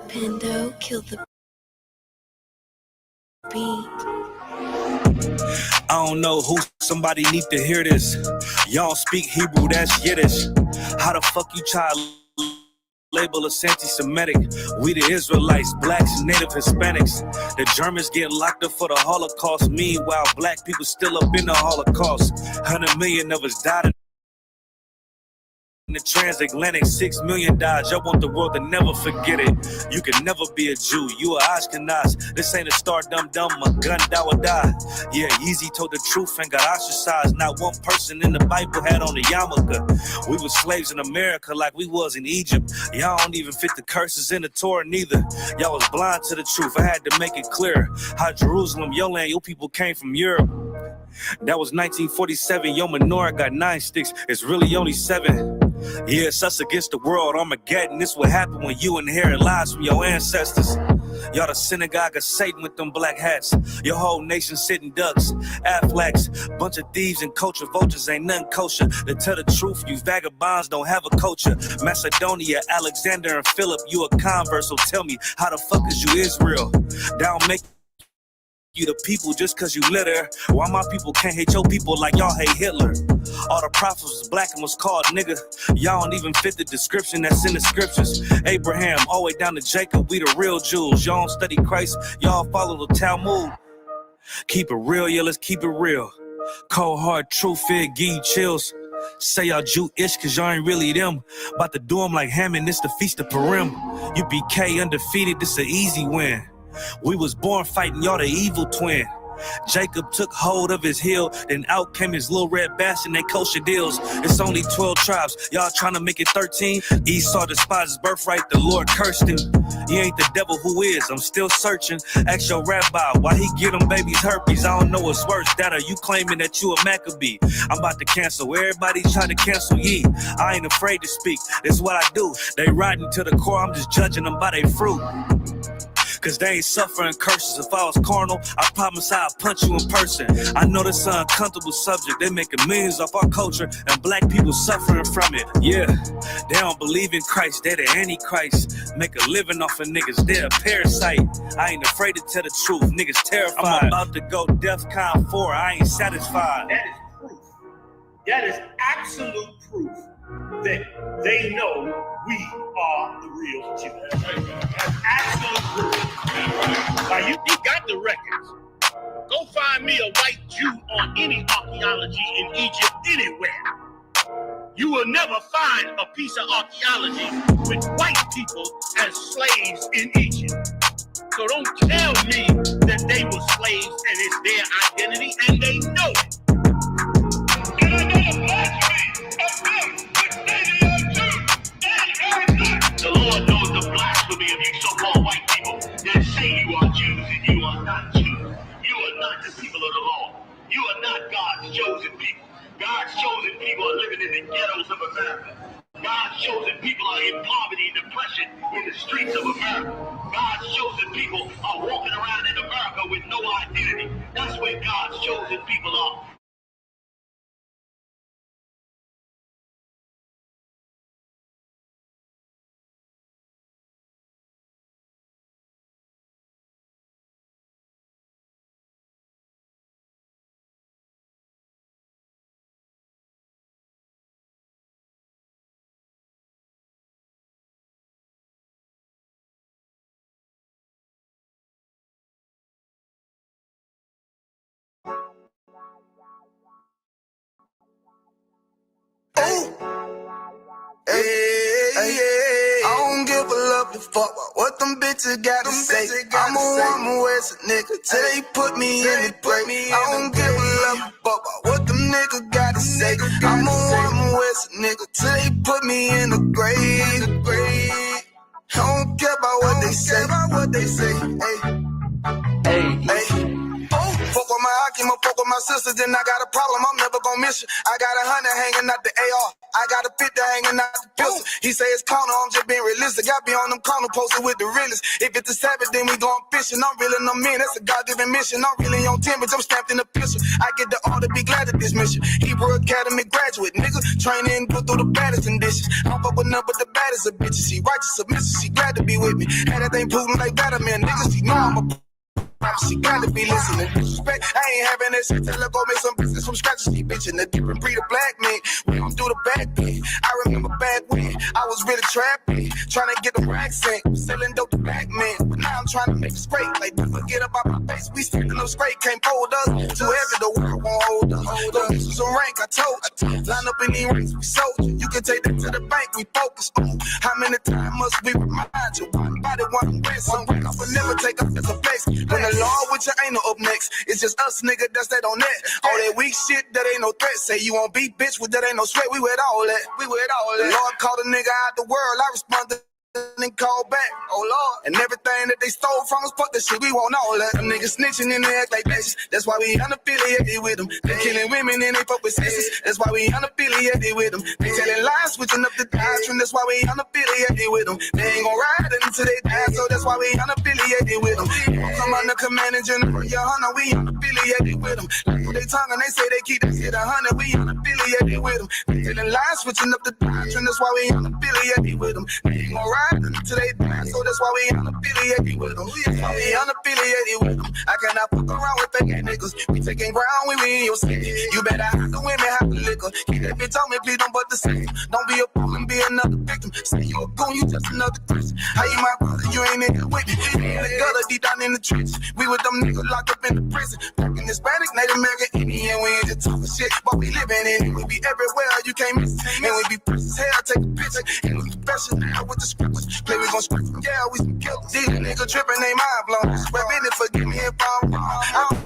Pando killed the beat. I don't know who, somebody need to hear this. Y'all speak Hebrew, that's Yiddish. How the fuck you try to label us anti-Semitic? We the Israelites, blacks, native Hispanics. The Germans get locked up for the Holocaust. Meanwhile, black people still up in the Holocaust. 100 million of us died in the transatlantic, 6 million died. Y'all want the world to never forget it. You can never be a Jew, you a Ashkenaz. This ain't a star dumb, a gun or die. Yeah, Yeezy told the truth and got ostracized. Not one person in the Bible had on a yarmulke. We were slaves in America like we was in Egypt. Y'all don't even fit the curses in the Torah neither. Y'all was blind to the truth. I had to make it clear how Jerusalem, your land, your people came from Europe. That was 1947, your menorah got 9 sticks. It's really only 7. Yeah, it's us against the world, Armageddon. This what happened when you inherit lies from your ancestors. Y'all the synagogue of Satan with them black hats. Your whole nation sitting ducks, Aflacs, bunch of thieves and culture vultures, ain't nothing kosher. To tell the truth, you vagabonds don't have a culture. Macedonia, Alexander and Philip, you a convert, so tell me, how the fuck is you Israel? That don't make you the people just cause you live there. Why my people can't hate your people like y'all hate Hitler? All the prophets was black and was called nigga. Y'all don't even fit the description that's in the scriptures. Abraham, all the way down to Jacob, we the real Jews. Y'all don't study Christ, y'all follow the Talmud. Keep it real, yeah, let's keep it real. Cold hard truth, it give you chills. Say y'all Jew-ish cause y'all ain't really them. About to do them like Hammond, it's the Feast of Purim. UPK undefeated, this an easy win. We was born fighting, y'all the evil twin. Jacob took hold of his heel, then out came his little red bastard and they kosher deals. It's only 12 tribes, y'all trying to make it 13. Esau despised his birthright, the Lord cursed him. He ain't the devil who is, I'm still searching. Ask your rabbi, why he get them babies herpes? I don't know what's worse, that or you claiming that you a Maccabee. I'm about to cancel, everybody try to cancel ye. I ain't afraid to speak, that's what I do. They riding to the core, I'm just judging them by their fruit. Cause they ain't suffering curses. If I was carnal, I promise I'd punch you in person. I know this an uncomfortable subject. They making millions off our culture and black people suffering from it. Yeah, they don't believe in Christ. They the Antichrist. Make a living off of niggas. They're a parasite. I ain't afraid to tell the truth. Niggas terrified. I'm about to go DEFCON 4. I ain't satisfied. That is proof. That is absolute proof that they know we are the real Jews. That's absolute proof. Now you got the records. Go find me a white Jew on any archaeology in Egypt anywhere. You will never find a piece of archaeology with white people as slaves in Egypt. So don't tell me that they were slaves and it's their identity, and they know it. And I got a blasphemy of them that say they are Jews. They are not. The Lord knows the blasphemy of you so-called white people that say you are Jews and you are not Jews. You are not the people of the Lord. You are not God's chosen people. God's chosen people are living in the ghettos of America. God's chosen people are in poverty and depression in the streets of America. God's chosen people are walking around in America with no identity. That's where God's chosen people are. I don't give a love to fuck about what them bitches got to say. I'm a woman with a nigga till they put me in the grave. I don't give a love to fuck about what them niggas got to say. I'm a woman with a nigga till they put me in the grave. I don't care about what they say. Hey. Fuck with my you ma fuck with my sisters, then I got a problem, I'm never gonna miss you. I got 100 hanging out the AR, I got a 50 hanging out the pistol. He say it's corner, I'm just being realistic. I be on them corner posted with the realest. If it's the Sabbath, then we going fishing. I'm reeling them in, that's a God-given mission. I'm really on 10, but I'm stamped in the pistol. I get the order, be glad at this mission. Hebrew Academy graduate, nigga. Training, go through the baddest conditions. I'm up with none but the baddest of bitches. She righteous, submissive, she glad to be with me. Had that thing Putin like Batman, nigga. She know I'm a she gotta be listening. Disrespect, I ain't having that shit. Tell her go make some business from scratch. She bitchin' a different breed of black man. We don't do the bad thing. I remember back when I was really trapping, trying to get the racks in, selling dope to black men. But now I'm trying to make it straight. Like, don't forget about my face. We standing up straight, can't fold us. Too heavy, the world won't hold us. Go get you some rank, I told you. Line up in these ranks, we sold you. You can take that to the bank, we focus on. How many times must we remind you? One body, one rest. One rank, I will never take up as a flex. When the law with you ain't no up next. It's just us, nigga, that's that on that. All that weak shit, that ain't no threat. Say you won't beat, bitch, with that ain't no sweat. We with all that. We with all that. The Lord called a nigga out the world. I responded and call back, oh Lord. And everything that they stole from us, fuck that shit, we want all that. Them niggas snitching and they act like bitches. That's why we unaffiliated with them. They killing women and they fuck with sisters. That's why we unaffiliated with them. They telling lies, switching up the doctrine. That's why we unaffiliated with them. They ain't gon' ride until they die, so that's why we unaffiliated with them. Come under command and general, your honor, we unaffiliated with them. Like they tongue and they say they keep that shit 100, we unaffiliated with them. They telling lies, switching up the doctrine. That's why we unaffiliated with them. They ain't gon' ride until they die, so that's why we unaffiliated with them. We unaffiliated with them. I cannot fuck around with fake niggas. We taking ground when we in your city. You better have the women, have the liquor. Keep that bitch on me, please don't but the same. Don't be a fool and be another victim. Say you a goon, you just another Christian. How you my brother, you ain't in here with me. We in the gutter, deep down in the trenches. We with them niggas locked up in the prison. Fucking Hispanic, Native American, Indian. We ain't just talking shit, but we living in it. We be everywhere, you can't miss it. And we be precious hell, take a picture. And we professional with the script. Play, we gon' scream, yeah, we some killers. These niggas trippin', they mind blown. Swear business, forgive me if I'm wrong.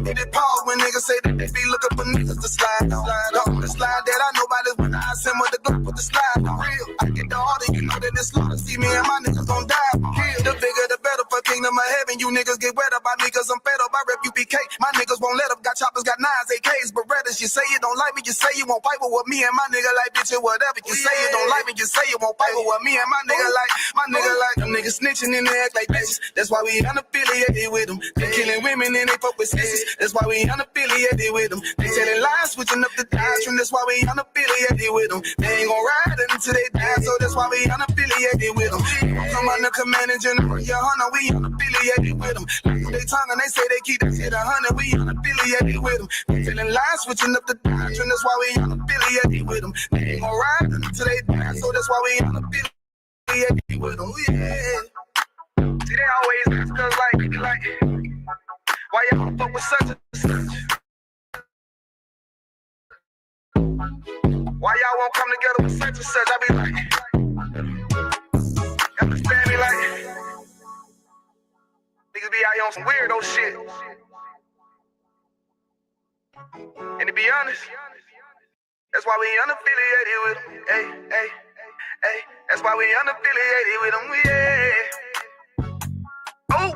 Hit it pause when niggas say that they be looking for niggas to slide on. The slide that I know about is when I send with the Glock with the slide on. Real, I get the order, you know that it's slaughter. See me and my niggas gon' die. The bigger the better for kingdom of heaven. You niggas get wet up by me cause I'm fed up. I rep UPK. My niggas won't let up. Got choppers, got nines, AKs, Berettas. You say you don't like me, you say you won't fight with me and my nigga like bitch or whatever. You say you don't like me, you say you won't fight with me and my nigga like them niggas snitching and they act like bitches. That's why we unaffiliated with them. They killing women and they fuck with sisters. That's why we unaffiliated with them. They telling lies, switching up the doctrine. That's why we unaffiliated with them. They ain't gon' ride until they die, so that's why we unaffiliated with them. Come under command and general, your honor, we unaffiliated with them. Like they tongue and they say they keep that shit 100, we unaffiliated with them. They telling lies, switching up the doctrine. That's why we unaffiliated with them. They ain't gon' ride until they die, so that's why we unaffiliated with them. Yeah. See, they always ask us like, why y'all fuck with such and such? Why y'all won't come together with such and such? I be like, you understand me? Like, niggas be out here on some weirdo shit. And to be honest, that's why we unaffiliated with them. Hey, that's why we unaffiliated with them. Yeah. Oh.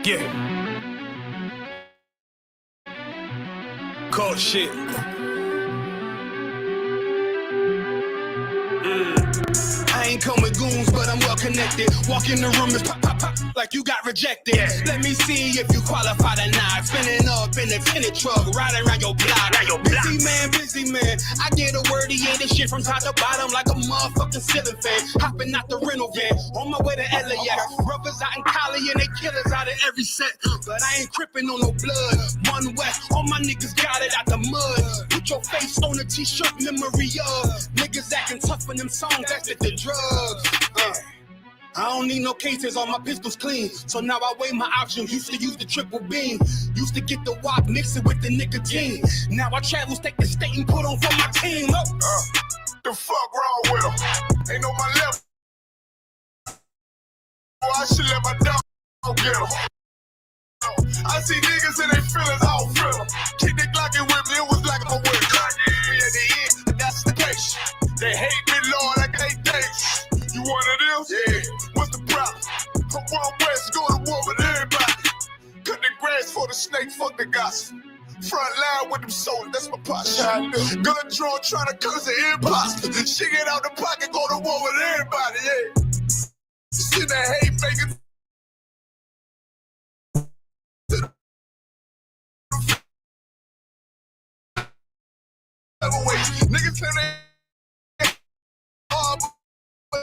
Yeah. Cold shit. I ain't come with goons, but I'm well connected. Walk in the room and pop, pop, pop, like you got rejected. Let me see if you qualify or not. Spinning up in a tenant truck, riding around your block. Busy man. I get a word, he ain't this shit from top to bottom like a motherfucking ceiling fan. Hopping out the rental van, on my way to LAX. Brothers out in Cali and they killers out of every set. But I ain't crippin' on no blood. One West, all my niggas got it out the mud. Put your face on a t-shirt, memory of niggas acting tough in them songs, that's the drugs. I don't need no cases, all my pistols clean. So now I weigh my options. Used to use the triple beam. Used to get the wop, mix it with the nicotine. Now I travel state to state and put on for my team. The fuck wrong with them? Ain't no my level. I should let my dog get him. I see niggas and they feelings all thriller. Keep the Glock and whip me, it was like a word. Me at the end, that's the case. They hate me, Lord, I can't dates. You one of them? Yeah. What's the problem? I'm one west, go to war with everybody. Cut the grass for the snake, fuck the gossip. Front line with them soldiers, that's my posture. Gun drawn, trying to curse an imposter. She get out the pocket, go to war with everybody, yeah. See that hate making. Niggas claim they hard, but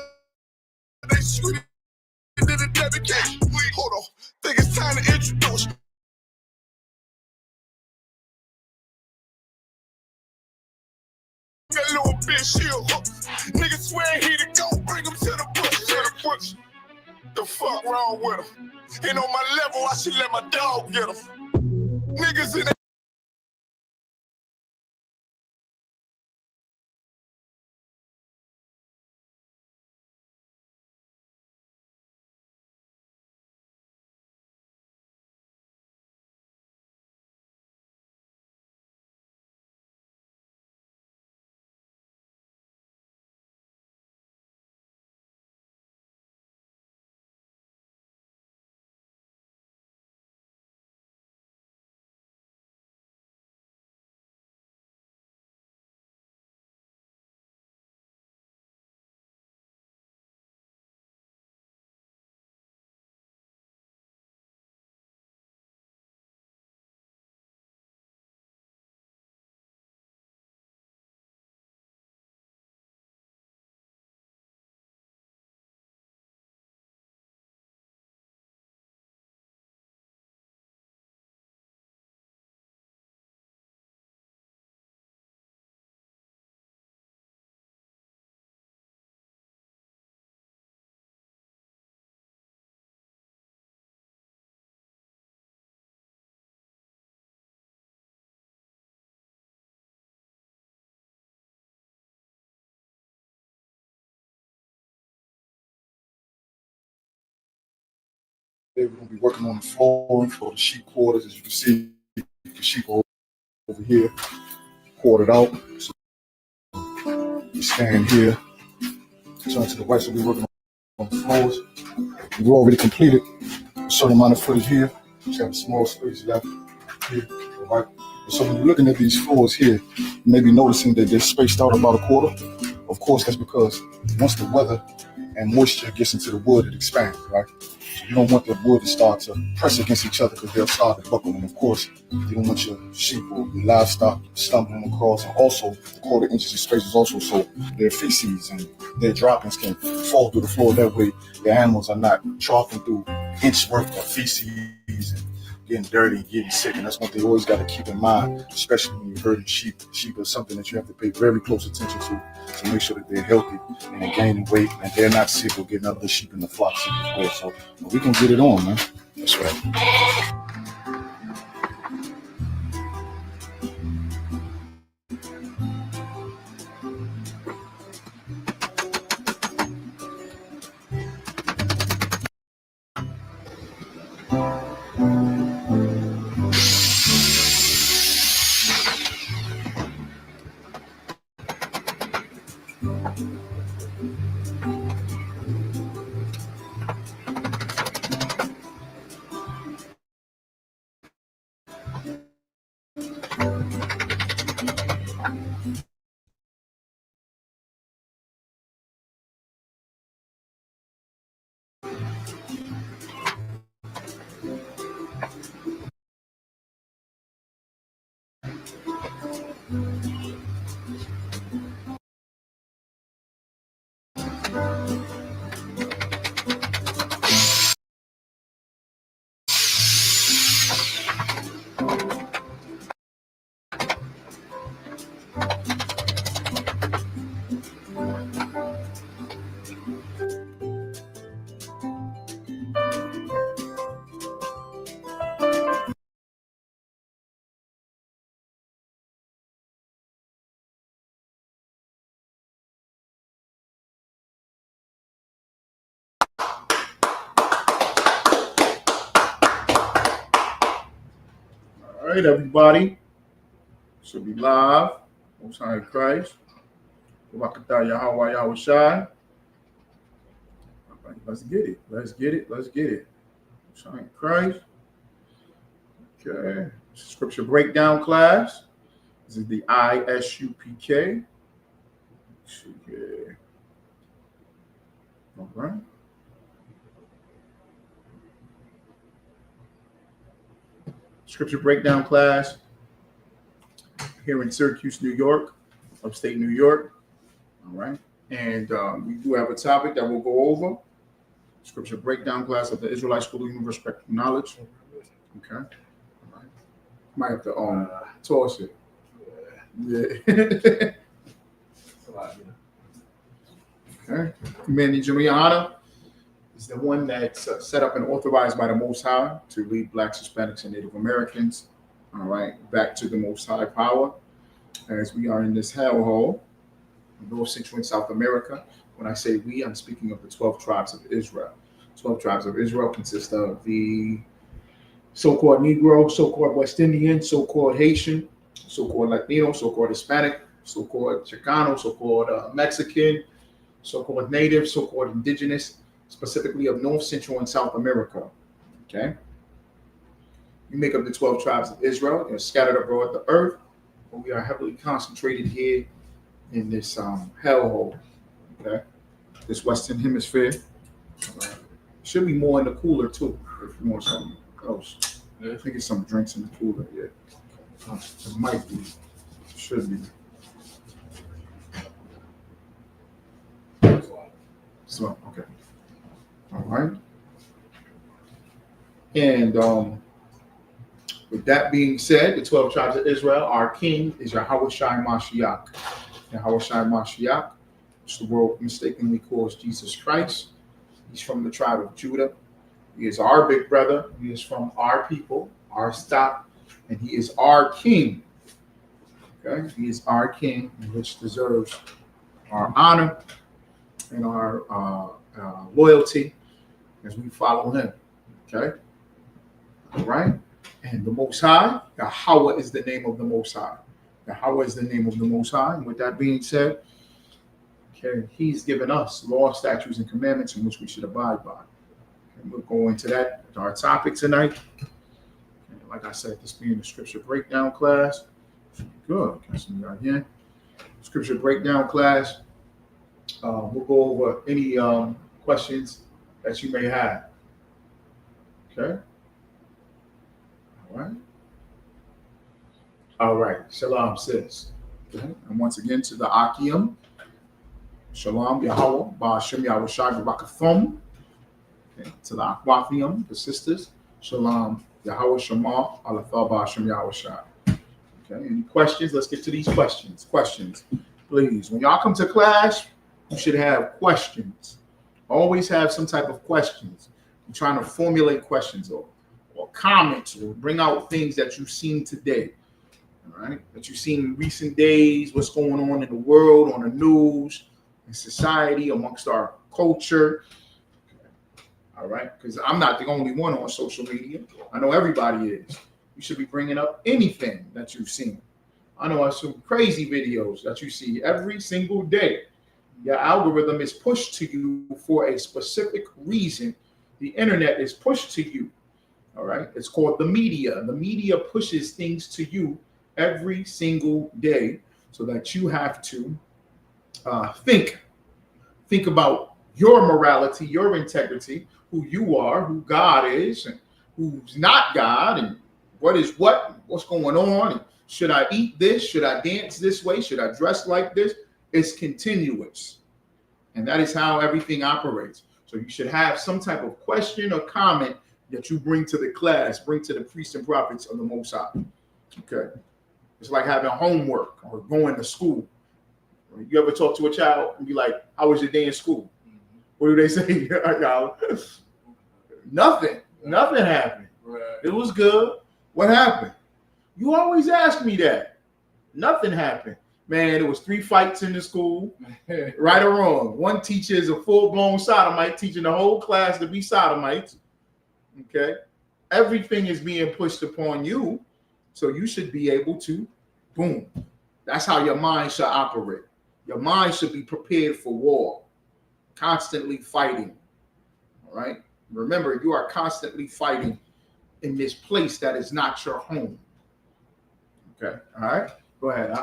they shoot it into the dedication. Hold on, think it's time to introduce. That little bitch, she'll hook. Niggas swear he the goat, bring him to the bush. To the bush. The fuck wrong with him? Ain't on my level, I should let my dog get him. Niggas in We're going to be working on the flooring for the sheep quarters. As you can see, the sheep are over here, quartered out. So we stand here, turn to the right, so we're working on the floors. We've already completed a certain amount of footage here. We have a small space left here, right? So when you're looking at these floors here, you may be noticing that they're spaced out about a quarter. Of course, that's because once the weather and moisture gets into the wood, it expands, right? So you don't want the wood to start to press against each other because they'll start to buckle. And of course, you don't want your sheep or your livestock stumbling across. And also, the quarter inches of space is also so their feces and their droppings can fall through the floor. That way, the animals are not charking through inch worth of feces and getting dirty and getting sick. And that's what they always got to keep in mind, especially when you're herding sheep. Sheep is something that you have to pay very close attention to make sure that they're healthy and they're gaining weight and they're not sick or getting other sheep in the flock sick as well. So we can get it on, man. That's right. right, everybody. Should be live. Most High in Christ. Rakatah Yahweh Yahweh Shai. Let's get it. Let's get it. Let's get it. Most High in Christ. Okay. Scripture breakdown class. This is the ISUPK. Okay. All right. Scripture breakdown class here in Syracuse, New York, upstate New York. All right. And we do have a topic that we'll go over. Scripture breakdown class of the Israelite School of Universal Knowledge. Okay. All right. Might have to toss it. Yeah. Okay. Commanding Juliana is the one that's set up and authorized by the Most High to lead Blacks, Hispanics, and Native Americans, all right, back to the Most High power, as we are in this hellhole, North, Central, and South America. When I say we, I'm speaking of the 12 tribes of Israel. 12 tribes of Israel consist of the so-called Negro, so-called West Indian, so-called Haitian, so-called Latino, so-called Hispanic, so-called Chicano, so-called Mexican, so-called Native, so-called Indigenous, specifically of North, Central, and South America. Okay? We make up the 12 tribes of Israel. They're scattered abroad the earth, but we are heavily concentrated here in this hellhole. Okay? This Western Hemisphere. Should be more in the cooler, too, if you want something else. I think it's some drinks in the cooler, yeah. It might be. Should be. So, okay. All right. And with that being said, the 12 tribes of Israel, our king is Yahweh Shai Mashiach. Yahweh Shai Mashiach, which the world mistakenly calls Jesus Christ. He's from the tribe of Judah. He is our big brother. He is from our people, our stock, and he is our king. Okay? He is our king, which deserves our honor and our loyalty as we follow him. Okay? All right? And the Most High, Yahweh is the name of the Most High. Yahweh is the name of the Most High. And with that being said, okay, he's given us law, statutes, and commandments in which we should abide by. And we'll go into that, our topic tonight. And like I said, this being a scripture breakdown class. Good. Again, scripture breakdown class. We'll go over any questions that you may have. Okay. All right. All right. Shalom, sis. Okay. And once again to the Akim. Shalom, Yahweh, Ba'ashem Yahweh Shai Barakathum. Okay. To the Akwafium, the sisters. Shalom, Yahweh Shema, Alathah Ba'ashem Yahweh Shai. Okay. Any questions? Let's get to these questions. Questions, please. When y'all come to class, you should have questions. Always have some type of questions. You're trying to formulate questions or comments or bring out things that you've seen today. All right. That you've seen in recent days, what's going on in the world, on the news, in society, amongst our culture. All right. Because I'm not the only one on social media. I know everybody is. You should be bringing up anything that you've seen. I know some crazy videos that you see every single day. Your algorithm is pushed to you for a specific reason. The internet is pushed to you. All right. It's called the media. The media pushes things to you every single day so that you have to think about your morality, your integrity, who you are, who God is, and who's not God, and what is what's going on. And should I eat this? Should I dance this way? Should I dress like this? It's continuous. And that is how everything operates. So you should have some type of question or comment that you bring to the class, bring to the priests and prophets of the Most High. Okay. It's like having homework or going to school. You ever talk to a child and be like, how was your day in school? What do they say? Nothing. Nothing happened. Right. It was good. What happened? You always ask me that. Nothing happened. Man, there was 3 fights in the school, right or wrong. One teacher is a full-blown sodomite, teaching the whole class to be sodomites. Okay? Everything is being pushed upon you. So you should be able to, boom. That's how your mind should operate. Your mind should be prepared for war, constantly fighting. All right. Remember, you are constantly fighting in this place that is not your home. Okay. All right. Go ahead.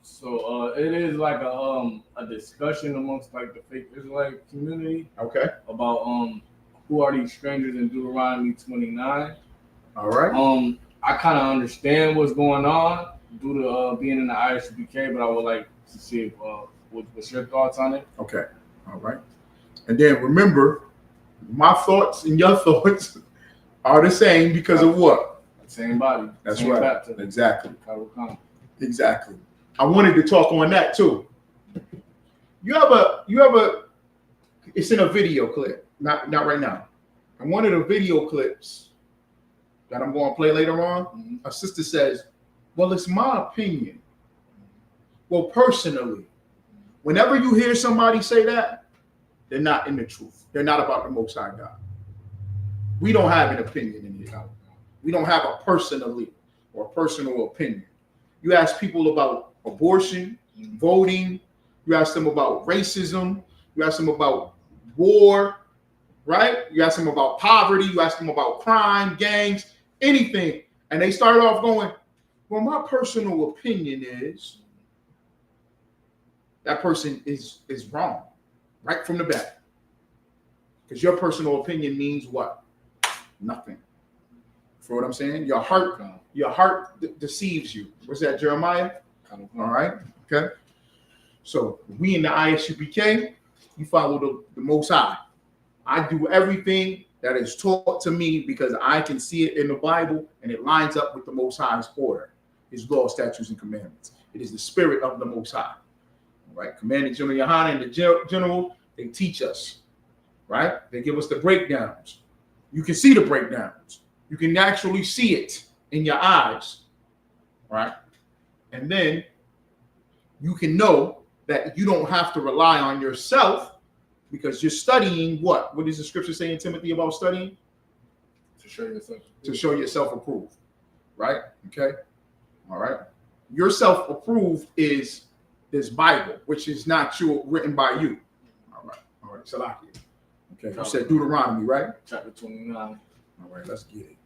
So it is like a discussion amongst like the fake Israelite community. Okay. About who are these strangers in Deuteronomy 29. All right. I kind of understand what's going on due to being in the ISUPK, but I would like to see if, what's your thoughts on it. Okay. All right. And then remember, my thoughts and your thoughts are the same because of what? Same body. That's same right. Baptism. Exactly. Exactly. I wanted to talk on that too. You have a it's in a video clip, not right now. And one of the video clips that I'm going to play later on, a sister says, well, it's my opinion. Well, personally, whenever you hear somebody say that, they're not in the truth. They're not about the Most High God. We don't have an opinion in here. We don't have a personally or personal opinion. You ask people about abortion, voting. You ask them about racism. You ask them about war, right? You ask them about poverty. You ask them about crime, gangs, anything. And they start off going, well, my personal opinion is that person is wrong right from the bat. Because your personal opinion means what? Nothing. For what I'm saying? Your heart deceives you. What's that, Jeremiah? All right. Okay. So we in the ISUPK, you follow the Most High. I do everything that is taught to me because I can see it in the Bible and it lines up with the Most High's order, His law, statutes, and commandments. It is the spirit of the Most High. All right. Commanding General Yohana and the general, they teach us, right? They give us the breakdowns. You can see the breakdowns. You can actually see it in your eyes, right? And then you can know that you don't have to rely on yourself because you're studying what? What does the scripture say in Timothy about studying? To show yourself. To show yourself approved, right? Okay. All right. Your self-approved is this Bible, which is not written by you. All right. All right. Salakia. Okay. You said Deuteronomy, right? Chapter 29. All right. Let's get it.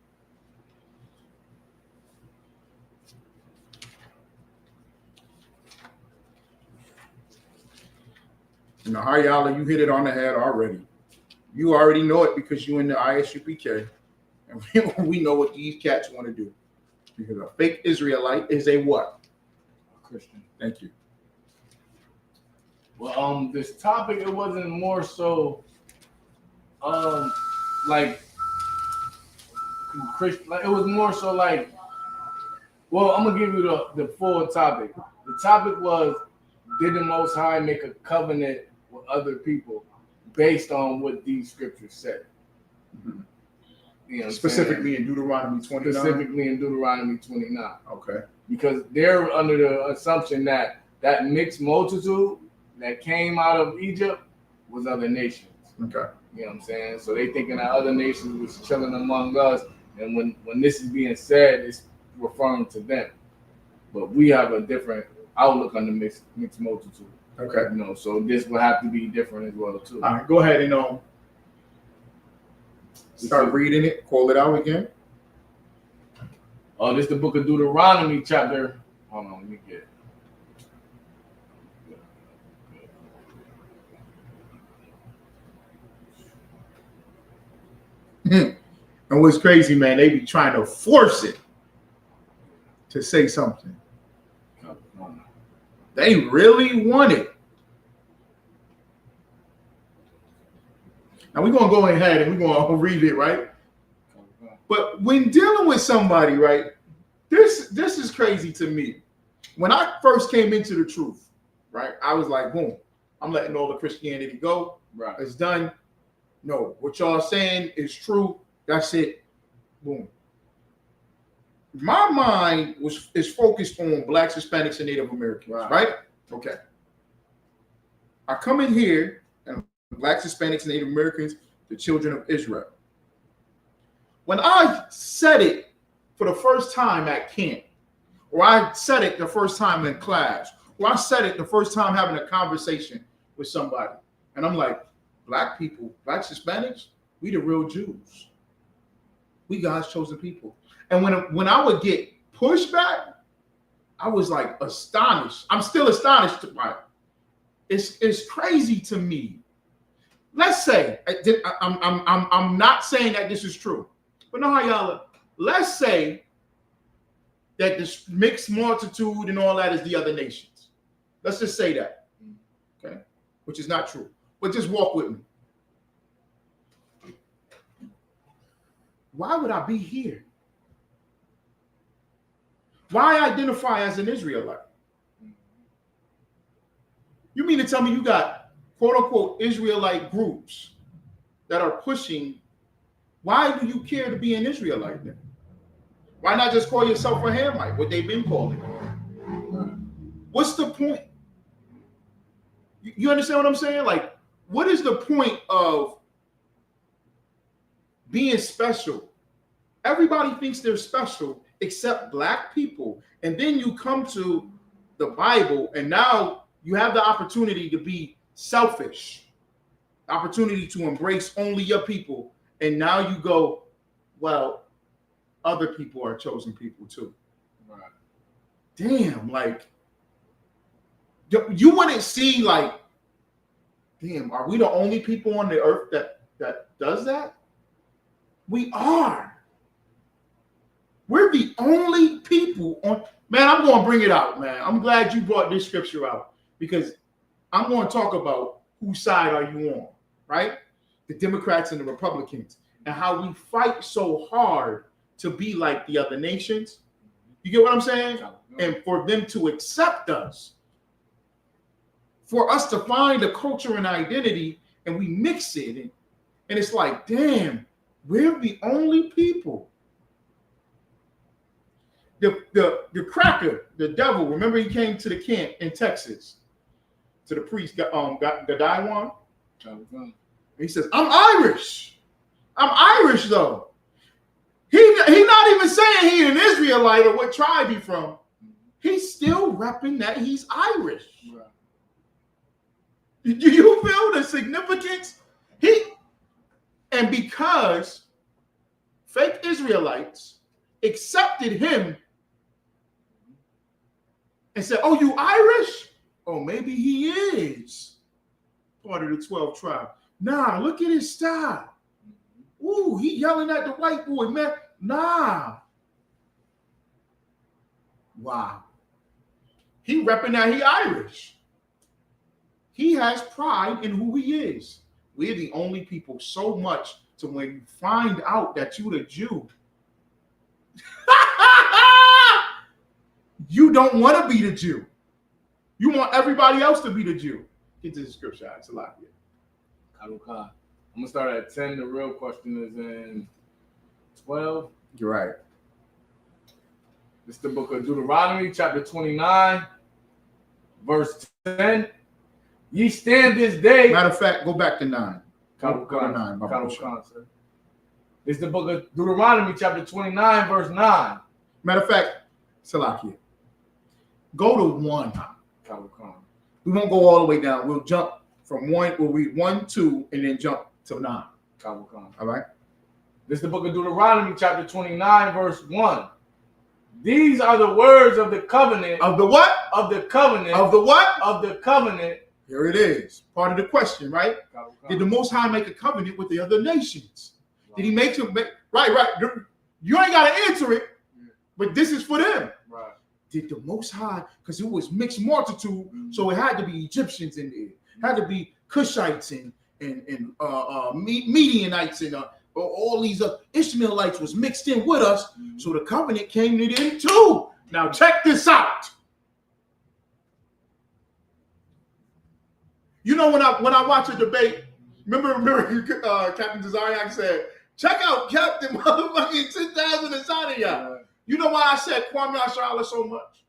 You know, Hayala, you hit it on the head already. You already know it because you're in the ISUPK. And we know what these cats want to do. Because a fake Israelite is a what? A Christian. Thank you. Well, this topic, it wasn't more so like Christian, like it was more so like, well, I'm gonna give you the full topic. The topic was, did the Most High make a covenant with other people based on what these scriptures said? Mm-hmm. You know, specifically in Deuteronomy 29. Specifically in Deuteronomy 29. Okay. Because they're under the assumption that mixed multitude that came out of Egypt was other nations. Okay. You know what I'm saying? So they thinking that other nations was chilling among us, and when this is being said, it's referring to them. But we have a different outlook on the mixed multitude. Okay. You know, so this will have to be different as well too. All right, go ahead and start reading it. Call it out again. This is the book of Deuteronomy, chapter. Hold on, let me get it. And what's crazy, man, they be trying to force it to say something. They really want it. Now we're gonna go ahead and we're gonna read it, right? But when dealing with somebody, right, this is crazy to me. When I first came into the truth, right, I was like, boom, I'm letting all the Christianity go. Right. It's done. No, what y'all saying is true. That's it. Boom. My mind is focused on Blacks, Hispanics, and Native Americans, right? Okay. I come in here and Blacks, Hispanics, and Native Americans, the children of Israel. When I said it for the first time at camp, or I said it the first time in class, or I said it the first time having a conversation with somebody, and I'm like, black people, black Hispanics, we the real Jews. We God's chosen people. And when I would get pushback, I was like astonished. I'm still astonished by it. It's crazy to me. Let's say I'm not saying that this is true, but know how y'all are. Let's say that this mixed multitude and all that is the other nations. Let's just say that, okay? Which is not true. But just walk with me. Why would I be here? Why identify as an Israelite? You mean to tell me you got quote unquote Israelite groups that are pushing? Why do you care to be an Israelite then? Why not just call yourself a Hamite, what they've been calling? What's the point? You understand what I'm saying? Like, what is the point of being special? Everybody thinks they're special except black people. And then you come to the Bible and now you have the opportunity to be selfish, opportunity to embrace only your people. And now you go, well, other people are chosen people too. Right. Damn, like, you wouldn't see like, damn, are we the only people on the earth that does that? We are. We're the only people on, man, I'm going to bring it out, man. I'm glad you brought this scripture out because I'm going to talk about whose side are you on, right? The Democrats and the Republicans, and how we fight so hard to be like the other nations. You get what I'm saying? And for them to accept us, for us to find a culture and identity, and we mix it, and it's like, damn, we're the only people. The cracker, the devil, remember he came to the camp in Texas, to the priest, Gadiwan. He says, I'm Irish. I'm Irish, though. He not even saying he an Israelite or what tribe he from. He's still repping that he's Irish. Right. Do you feel the significance? And because fake Israelites accepted him and said, oh, you Irish? Oh, maybe he is part of the 12 tribe. Nah, look at his style. Ooh, he yelling at the white boy, man. Nah. Wow. He repping that he Irish. He has pride in who he is. We're the only people so much to when you find out that you're a Jew, you don't want to be the Jew. You want everybody else to be the Jew. Get to the scripture. It's a lot here. I'm going to start at 10. The real question is in 12. You're right. It's the book of Deuteronomy, chapter 29, verse 10. Ye stand this day. Matter of fact, go back to 9. Go to 9. It's the book of Deuteronomy, chapter 29, verse 9. Matter of fact, Salakia, go to 1. We won't go all the way down. We'll jump from 1. We'll read 1, 2, and then jump to 9. All right. This is the book of Deuteronomy, chapter 29, verse 1. These are the words of the covenant. Of the what? Of the covenant. Of the what? Of the covenant. Here it is. Part of the question, right? Did the Most High make a covenant with the other nations? Did he make them? Right. You ain't got to answer it, but this is for them. Right. Did the Most High, because it was mixed multitude, so it had to be Egyptians in there. It had to be Cushites and Medianites and all these Ishmaelites was mixed in with us, so the covenant came to them too. Now check this out. You know, when I watch a debate, remember Captain Desire said, check out Captain motherfucking 10,000 inside of y'all. Right. You know why I said Kwame Ashala so much?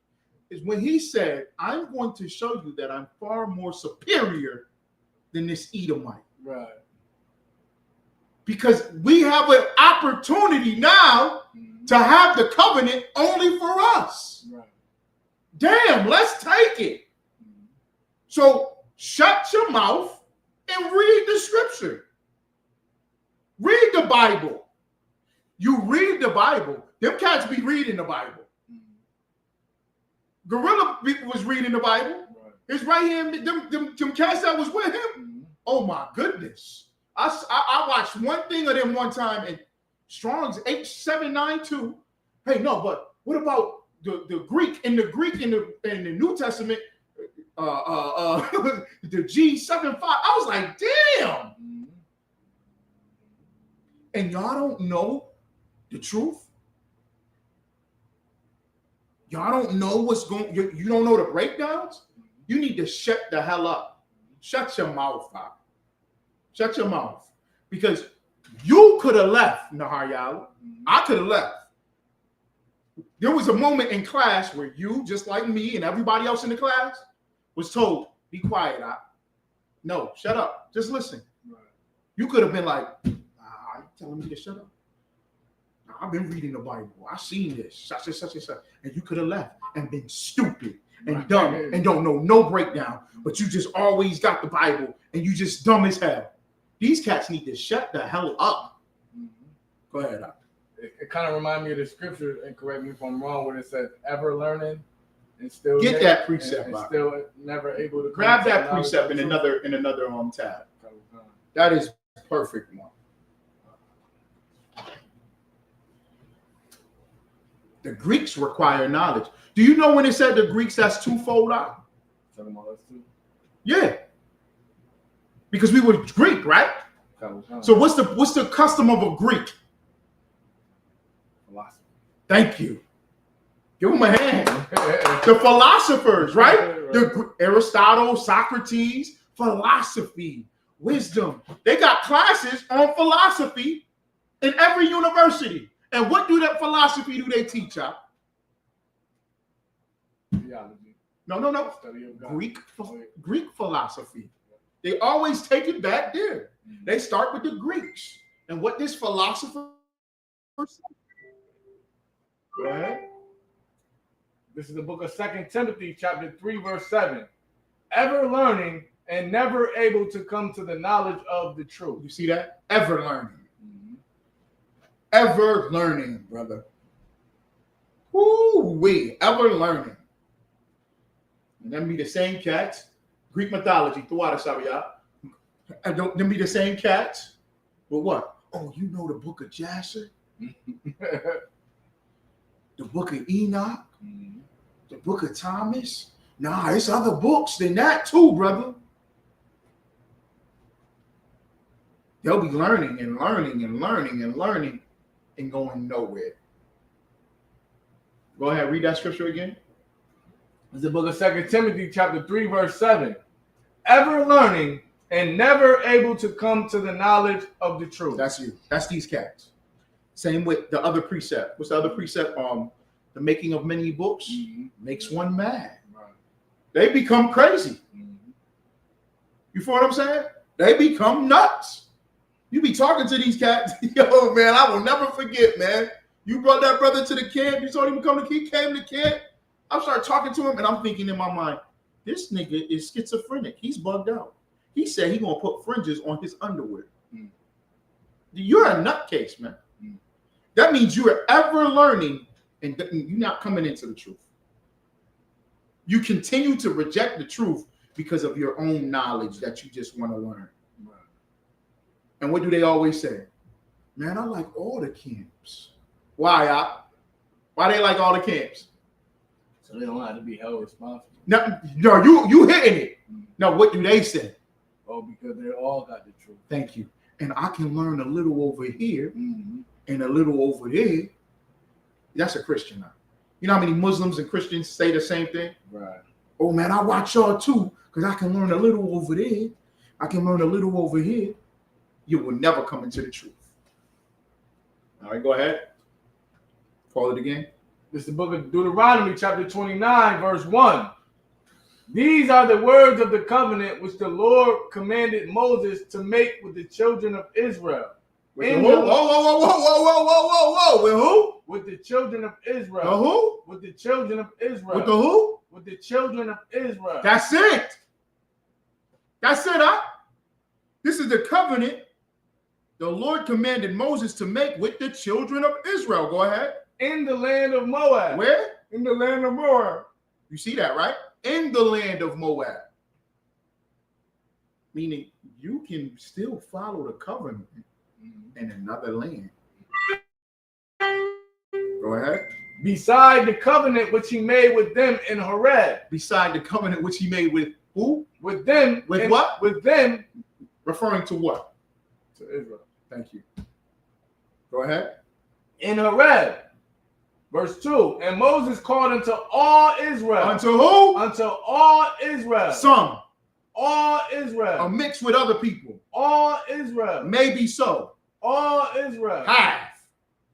Is when he said, I'm going to show you that I'm far more superior than this Edomite. Right. Because we have an opportunity now to have the covenant only for us. Right. Damn, let's take it. So shut your mouth and read the scripture. Read the Bible. You read the Bible. Them cats be reading the Bible. Gorilla was reading the Bible. Right. His right hand, them cats that was with him. Oh my goodness. I watched one thing of them one time in Strong's 8792. Hey, no, but what about the Greek in the New Testament? The G75. I was like, damn. And y'all don't know the truth. Y'all don't know what's going. You don't know the breakdowns. You need to shut the hell up. Shut your mouth up. Shut your mouth, because you could have left, Nahar. I could have left. There was a moment in class where you, just like me and everybody else in the class, was told, "Be quiet, no, shut up, just listen." Right. You could have been like, "You telling me to shut up? I've been reading the Bible. I've seen this, such and such and such," and you could have left and been stupid and dumb and don't know no breakdown, but you just always got the Bible and you just dumb as hell. These cats need to shut the hell up. Go ahead. It kind of reminds me of the scripture, and correct me if I'm wrong, when it says ever learning and still get that precept, and still never able to grab that precept in another tab. That is perfect one. The Greeks require knowledge. Do you know when it said the Greeks, that's twofold out? Talking about us too? Yeah. Because we were Greek, right? So what's the custom of a Greek? Philosophy. Thank you. Give them a hand. The philosophers, right? The Aristotle, Socrates, philosophy, wisdom. They got classes on philosophy in every university. And what do that philosophy do they teach out? Theology. No. Study of God. Greek philosophy. They always take it back there. They start with the Greeks. And what this philosopher said. Go ahead. This is the book of 2 Timothy, chapter 3, verse 7. Ever learning and never able to come to the knowledge of the truth. You see that? Ever learning. Ever learning, brother. Woo-wee. Ever learning. And them be the same cats. Greek mythology. And don't them be the same cats. But what? Oh, you know the book of Jasher? The book of Enoch? The book of Thomas? Nah, it's other books than that too, brother. They'll be learning and learning and learning and learning and going nowhere. Go ahead, read that scripture again. It's the book of 2 Timothy, chapter 3, verse 7. Ever learning and never able to come to the knowledge of the truth. That's you. That's these cats. Same with the other precept. What's the other precept? The making of many books makes one mad. Right. They become crazy. You feel what I'm saying? They become nuts. You be talking to these cats. Yo, man, I will never forget, man. You brought that brother to the camp. You told him to come to camp. He came to camp. I started talking to him, and I'm thinking in my mind, this nigga is schizophrenic. He's bugged out. He said he gonna put fringes on his underwear. You're a nutcase, man. That means you are ever learning, and you're not coming into the truth. You continue to reject the truth because of your own knowledge that you just want to learn. Right. And what do they always say? Man, I like all the camps. Why? Why they like all the camps? So they don't have to be held responsible. No, you hitting it. Now, what do they say? Oh, because they all got the truth. Thank you. And I can learn a little over here and a little over there. That's a Christian now. You know how many Muslims and Christians say the same thing? Right. Oh, man, I watch y'all too because I can learn a little over there. I can learn a little over here. You will never come into the truth. All right, go ahead. Call it again. This is the book of Deuteronomy, chapter 29, verse 1. These are the words of the covenant which the Lord commanded Moses to make with the children of Israel. Whoa. With who? with the children of Israel. The who? With the children of Israel. With the who? With the children of Israel. That's it. That's it, huh? This is the covenant the Lord commanded Moses to make with the children of Israel. Go ahead. In the land of Moab. Where? In the land of Moab. You see that, right? In the land of Moab. Meaning you can still follow the covenant in another land. Go ahead. Beside the covenant which he made with them in Horeb. Beside the covenant which he made with who? With them. With what? With them. Referring to what? To Israel. Thank you. Go ahead. In Horeb. Verse 2. And Moses called unto all Israel. Unto who? Unto all Israel. Some. All Israel. Mixed with other people. All Israel. Maybe so. All Israel. Half.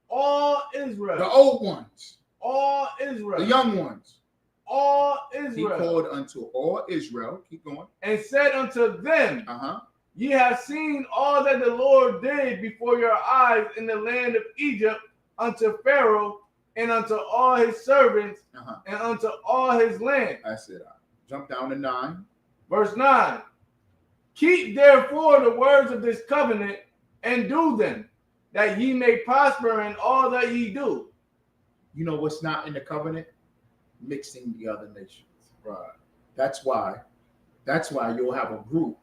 All Israel. The old ones. All Israel. The young ones. All He Israel. called unto all Israel. Keep going. And said unto them, Uh-huh. Ye have seen all that the Lord did before your eyes in the land of Egypt unto Pharaoh and unto all his servants and unto all his land. That's it. Jump down to 9. Verse 9. Keep therefore the words of this covenant and do them, that ye may prosper in all that ye do. You know what's not in the covenant? Mixing the other nations. Right. That's why you'll have a group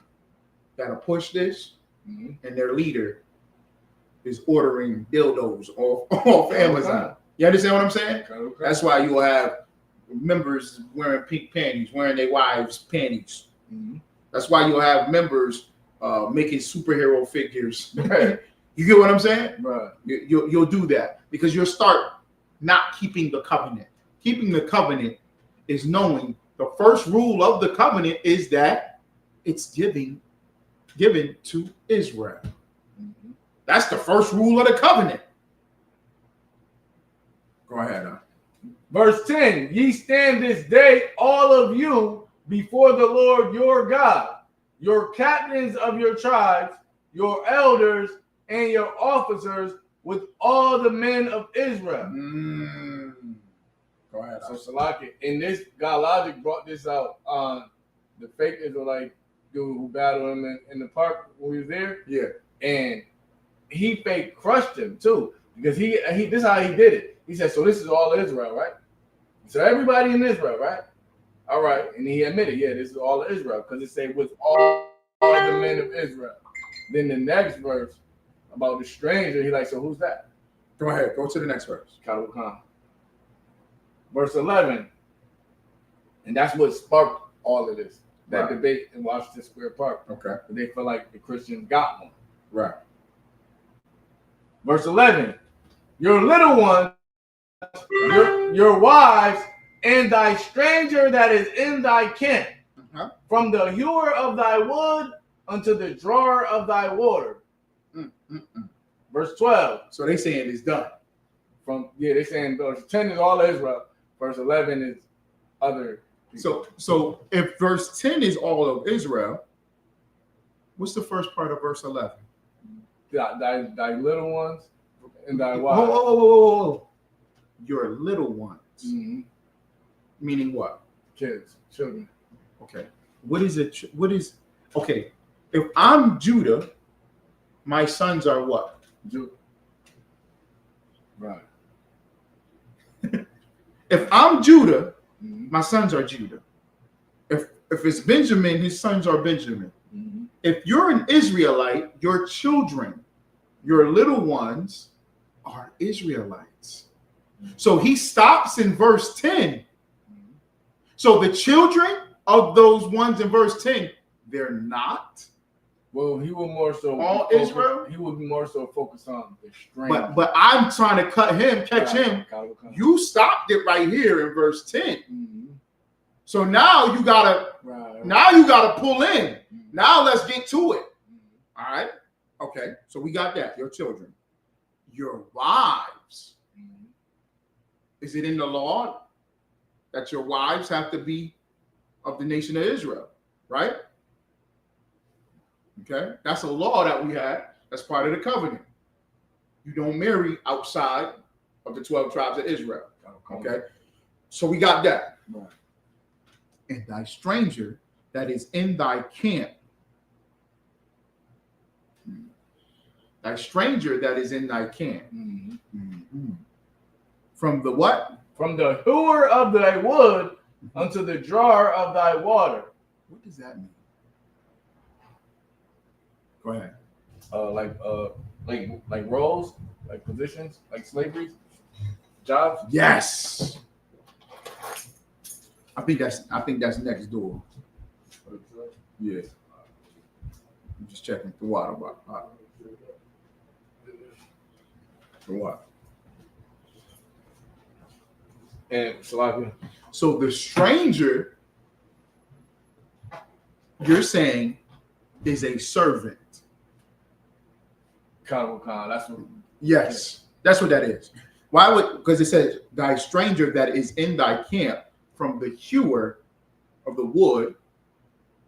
that'll push this, and their leader is ordering dildos off Amazon. You understand what I'm saying? Okay. That's why you'll have members wearing pink panties, wearing their wives' panties. That's why you'll have members making superhero figures. You get what I'm saying? Right. You'll do that because you'll start not keeping the covenant. Keeping the covenant is knowing the first rule of the covenant is that it's given to Israel. That's the first rule of the covenant. Go ahead. Verse 10, ye stand this day, all of you, before the Lord your God, your captains of your tribes, your elders, and your officers, with all the men of Israel. Go ahead. So Salaki, in this, God Logic brought this out on the fake Israelite dude who battled him in the park when he was there. Yeah. And he fake crushed him too. Because he this is how he did it. He said, so this is all Israel, right? So everybody in Israel, right? All right. And he admitted, yeah, this is all of Israel. Because it said with all the men of Israel. Then the next verse about the stranger, he like, so who's that? Go ahead. Go to the next verse. Verse 11. And that's what sparked all of this. That debate in Washington Square Park. Okay. They feel like the Christians got one. Right. Verse 11. Your little ones, your wives, and thy stranger that is in thy camp, from the hewer of thy wood unto the drawer of thy water. Verse 12. So they saying it's done. They saying verse 10 is all Israel. Verse 11 is other people. So if verse 10 is all of Israel, what's the first part of verse 11? Thy little ones and thy wives. Whoa. Your little ones. Meaning what? Kids, children. Okay. Okay. If I'm Judah, my sons are what? Right. If I'm Judah, my sons are Judah. If it's Benjamin, his sons are Benjamin. If you're an Israelite, your children, your little ones are Israelites. So he stops in verse 10. So the children of those ones in verse 10, they're not. Well, he will more so all Israel. He would be more so focused on the strength. But I'm trying to catch him. You stopped it right here in verse 10. So now you gotta pull in. Now let's get to it. All right. Okay. So we got that. Your children, your wives. Is it in the law that your wives have to be of the nation of Israel? Right. Okay, that's a law that we had. That's part of the covenant. You don't marry outside of the 12 tribes of Israel. Okay, so we got that. Right. And thy stranger that is in thy camp. Thy stranger that is in thy camp. From the what? From the hewer of thy wood unto the drawer of thy water. What does that mean? Go ahead. Like roles, like positions, like slavery, jobs. Yes. I think that's next door. Yeah. I'm just checking the water. The water. And Salakia. So the stranger, you're saying, is a servant. Khan. That's what. Yes, that's what that is. Why would? Because it says, thy stranger that is in thy camp, from the hewer of the wood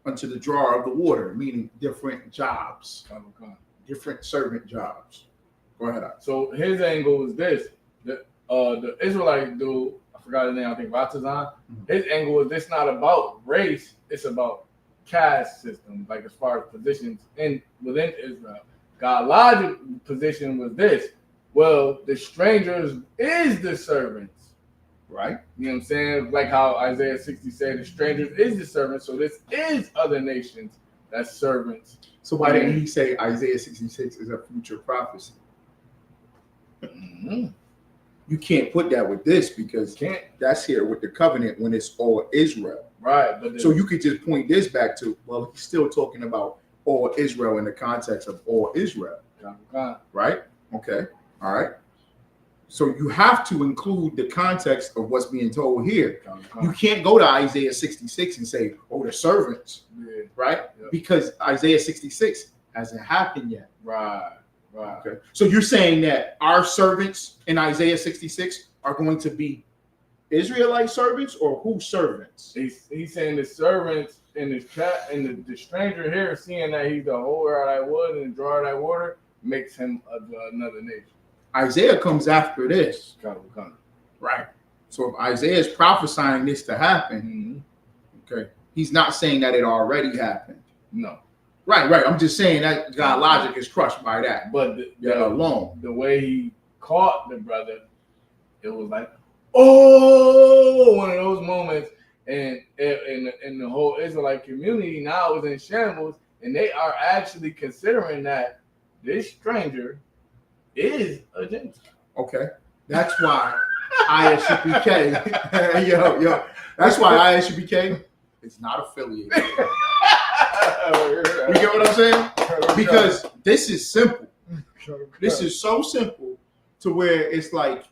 unto the drawer of the water, meaning different jobs, different servant jobs. Go ahead. So his angle is this: the Israelite dude, I forgot his name, I think Ratazan. His angle is this: not about race, it's about caste system, like as far as positions within Israel. God's logic position was this: well, the strangers is the servants. Right? You know what I'm saying? Like how Isaiah 60 said, the strangers is the servants. So this is other nations that's servants. So why didn't he say Isaiah 66 is a future prophecy? Mm-hmm. You can't put that with this because that's here with the covenant when it's all Israel. Right. But so you could just point this back to, well, he's still talking about all Israel in the context of all Israel. Right? Okay. All right. So you have to include the context of what's being told here. You can't go to Isaiah 66 and say, oh, the servants, right? Yeah. Because Isaiah 66 hasn't happened yet. Right. Okay. So you're saying that our servants in Isaiah 66 are going to be Israelite servants or whose servants? He's saying the servants in the chat and the stranger here, seeing that he's the holder of that wood and the drawer of that water, makes him another nation. Isaiah comes after this. Right. So if Isaiah is prophesying this to happen, okay, he's not saying that it already happened. No. Right. I'm just saying that God's logic is crushed by that. But the way he caught the brother, it was like, oh, one of those moments. And in the whole Israelite community now is in shambles, and they are actually considering that this stranger is a Gentile. Okay. That's why ISUPK, yo, that's why ISUPK is not affiliated. You get what I'm saying? Because this is simple. This is so simple to where it's like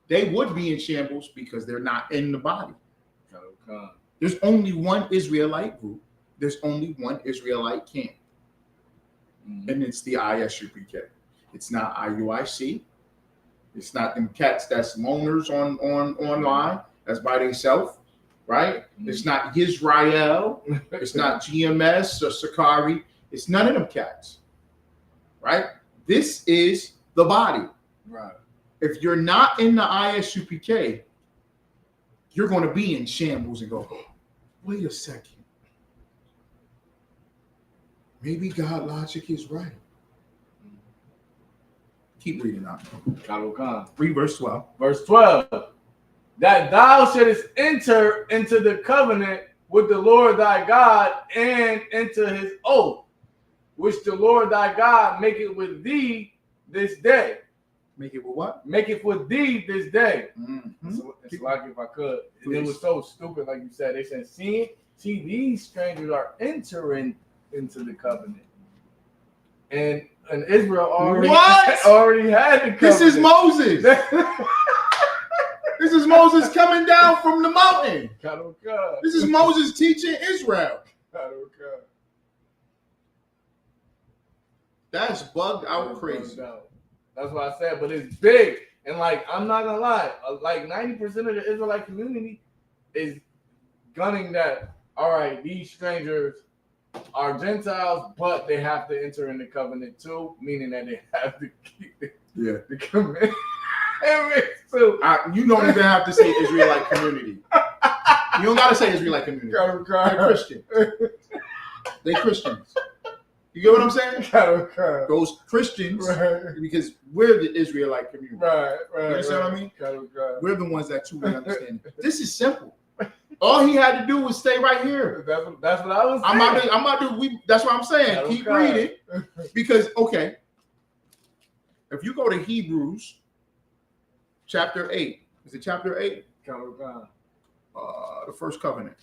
they would be in shambles because they're not in the body. There's only one Israelite group. There's only one Israelite camp. And it's the ISUPK. It's not IUIC. It's not them cats that's loners on online. That's by themselves, right? It's not Israel. It's not GMS or Sakari. It's none of them cats, right? This is the body. Right. If you're not in the ISUPK, you're going to be in shambles and go, oh, wait a second. Maybe God logic is right. Keep reading out. Read verse 12. Verse 12. That thou shouldest enter into the covenant with the Lord thy God and into his oath, which the Lord thy God maketh with thee this day. Make it with what? Make it with thee this day. Mm-hmm. It's like if I could. It was so stupid, like you said. They said, see, these strangers are entering into the covenant. And Israel already had the covenant. This is Moses. This is Moses coming down from the mountain. This is Moses teaching Israel. That's bugged out crazy. That's what I said, but it's big. And like, I'm not gonna lie, like 90% of the Israelite community is gunning that, all right, these strangers are Gentiles, but they have to enter in the covenant too, meaning that they have to keep the covenant. You don't even have to say Israelite community. You don't gotta say Israelite community. They're Christian. They Christians. You get what I'm saying? Those Christians, because we're the Israelite community. Right. You understand what I mean? We're the ones that truly understand. This is simple. All he had to do was stay right here. That's what I was saying. I'm about to that's what I'm saying. Keep reading. Because, okay, if you go to Hebrews chapter 8, is it chapter 8? The first covenant.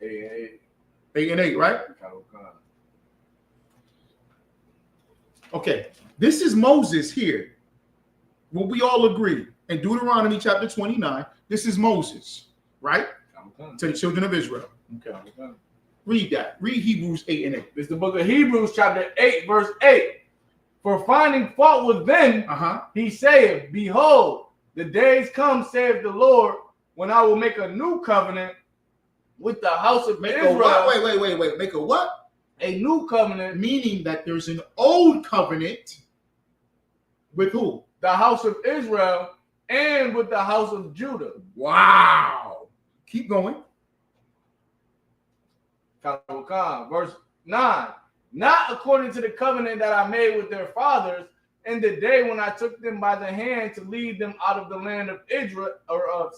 8 and 8, right? Okay, this is Moses here. Will we all agree? In Deuteronomy chapter 29, this is Moses, right? To the children of Israel. Okay. Read that. Read Hebrews 8 and 8. This is the book of Hebrews chapter 8, verse 8. For finding fault with them, he saith, behold, the days come, saith the Lord, when I will make a new covenant with the house of Israel. Wait. Make a what? A new covenant. Meaning that there's an old covenant with who? The house of Israel and with the house of Judah. Wow. Keep going. Verse 9. Not according to the covenant that I made with their fathers in the day when I took them by the hand to lead them out of the land of Israel or of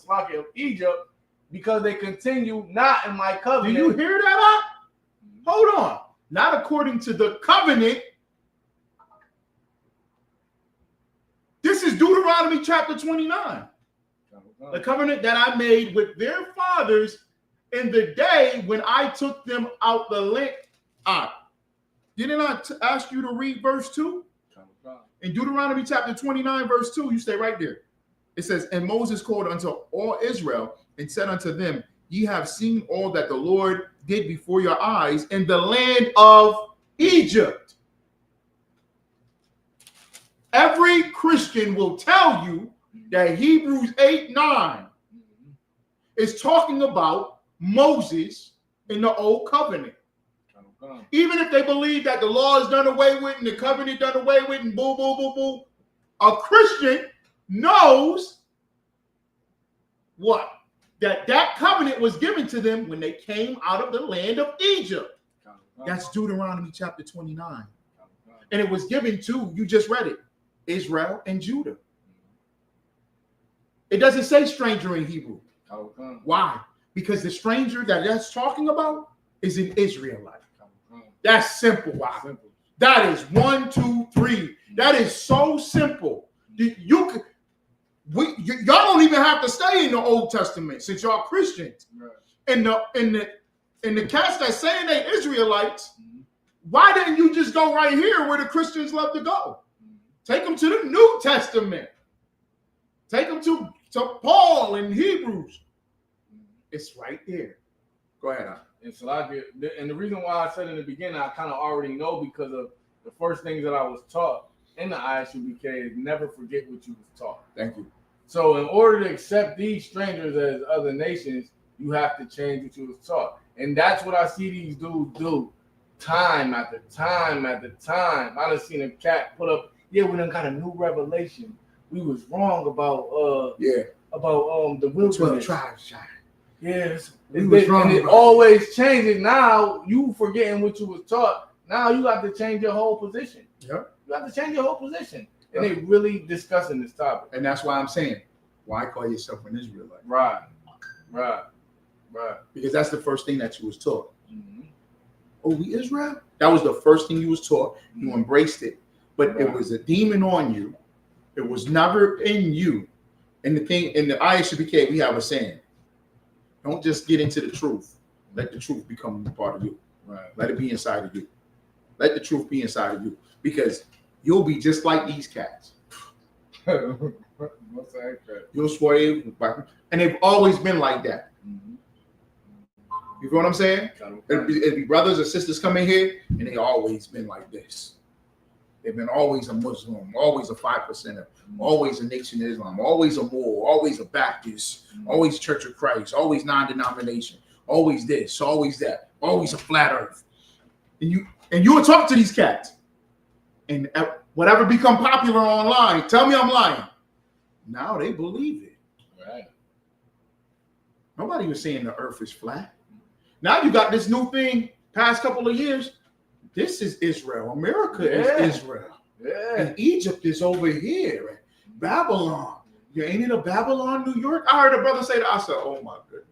Egypt, because they continue not in my covenant. Do you hear that? Hold on. Not according to the covenant. This is Deuteronomy chapter 29. The covenant that I made with their fathers in the day when I took them out the land. Didn't I ask you to read verse 2? In Deuteronomy chapter 29, verse 2, you stay right there. It says, and Moses called unto all Israel and said unto them, ye have seen all that the Lord did before your eyes in the land of Egypt. Every Christian will tell you that Hebrews 8:9 is talking about Moses in the old covenant. Even if they believe that the law is done away with and the covenant done away with and boo, boo, boo, boo, a Christian knows what? That covenant was given to them when they came out of the land of Egypt. That's Deuteronomy chapter 29. And it was given to, you just read it, Israel and Judah. It doesn't say stranger in Hebrew. Why? Because the stranger that's talking about is an Israelite. That's simple. Wow. That is 1, 2, 3. That is so simple. Y'all don't even have to stay in the Old Testament since y'all Christians. Right. And the cats that saying they Israelites, why didn't you just go right here where the Christians love to go? Take them to the New Testament. Take them to Paul and Hebrews. It's right there. Go ahead. And the reason why I said in the beginning, I kind of already know because of the first things that I was taught in the ISUPK is never forget what you was taught. Thank you. So in order to accept these strangers as other nations, you have to change what you was taught. And that's what I see these dudes do time after time after time. I done seen a cat put up, we done got a new revelation. We was wrong about the wilderness. 12 tribes. Yes. It always changes. Now you forgetting what you was taught. Now you have to change your whole position. Yep. You have to change your whole position. And they really discussing this topic. And that's why I'm saying, why call yourself an Israelite? Right. Because that's the first thing that you was taught. Mm-hmm. Oh, we Israel? That was the first thing you was taught. You embraced it. But it was a demon on you. It was never in you. And the thing in the ISUPK, we have a saying. Don't just get into the truth. Let the truth become a part of you. Right. Let it be inside of you. Let the truth be inside of you. Because you'll be just like these cats. What's that? You'll swerve. And they've always been like that. Mm-hmm. You feel what I'm saying? It'd be brothers or sisters come in here, and they always been like this. They've been always a Muslim, always a 5%er, always a Nation of Islam, always a Moor, always a Baptist, always Church of Christ, always non-denomination, always this, always that, always a flat earth. And you will talk to these cats. And whatever become popular online, tell me I'm lying. Now they believe it. Right. Nobody was saying the earth is flat. Now you got this new thing, past couple of years. This is Israel. America is Israel. Yeah. And Egypt is over here. And Babylon. You ain't in a Babylon, New York? I heard a brother say that. I said, oh my goodness.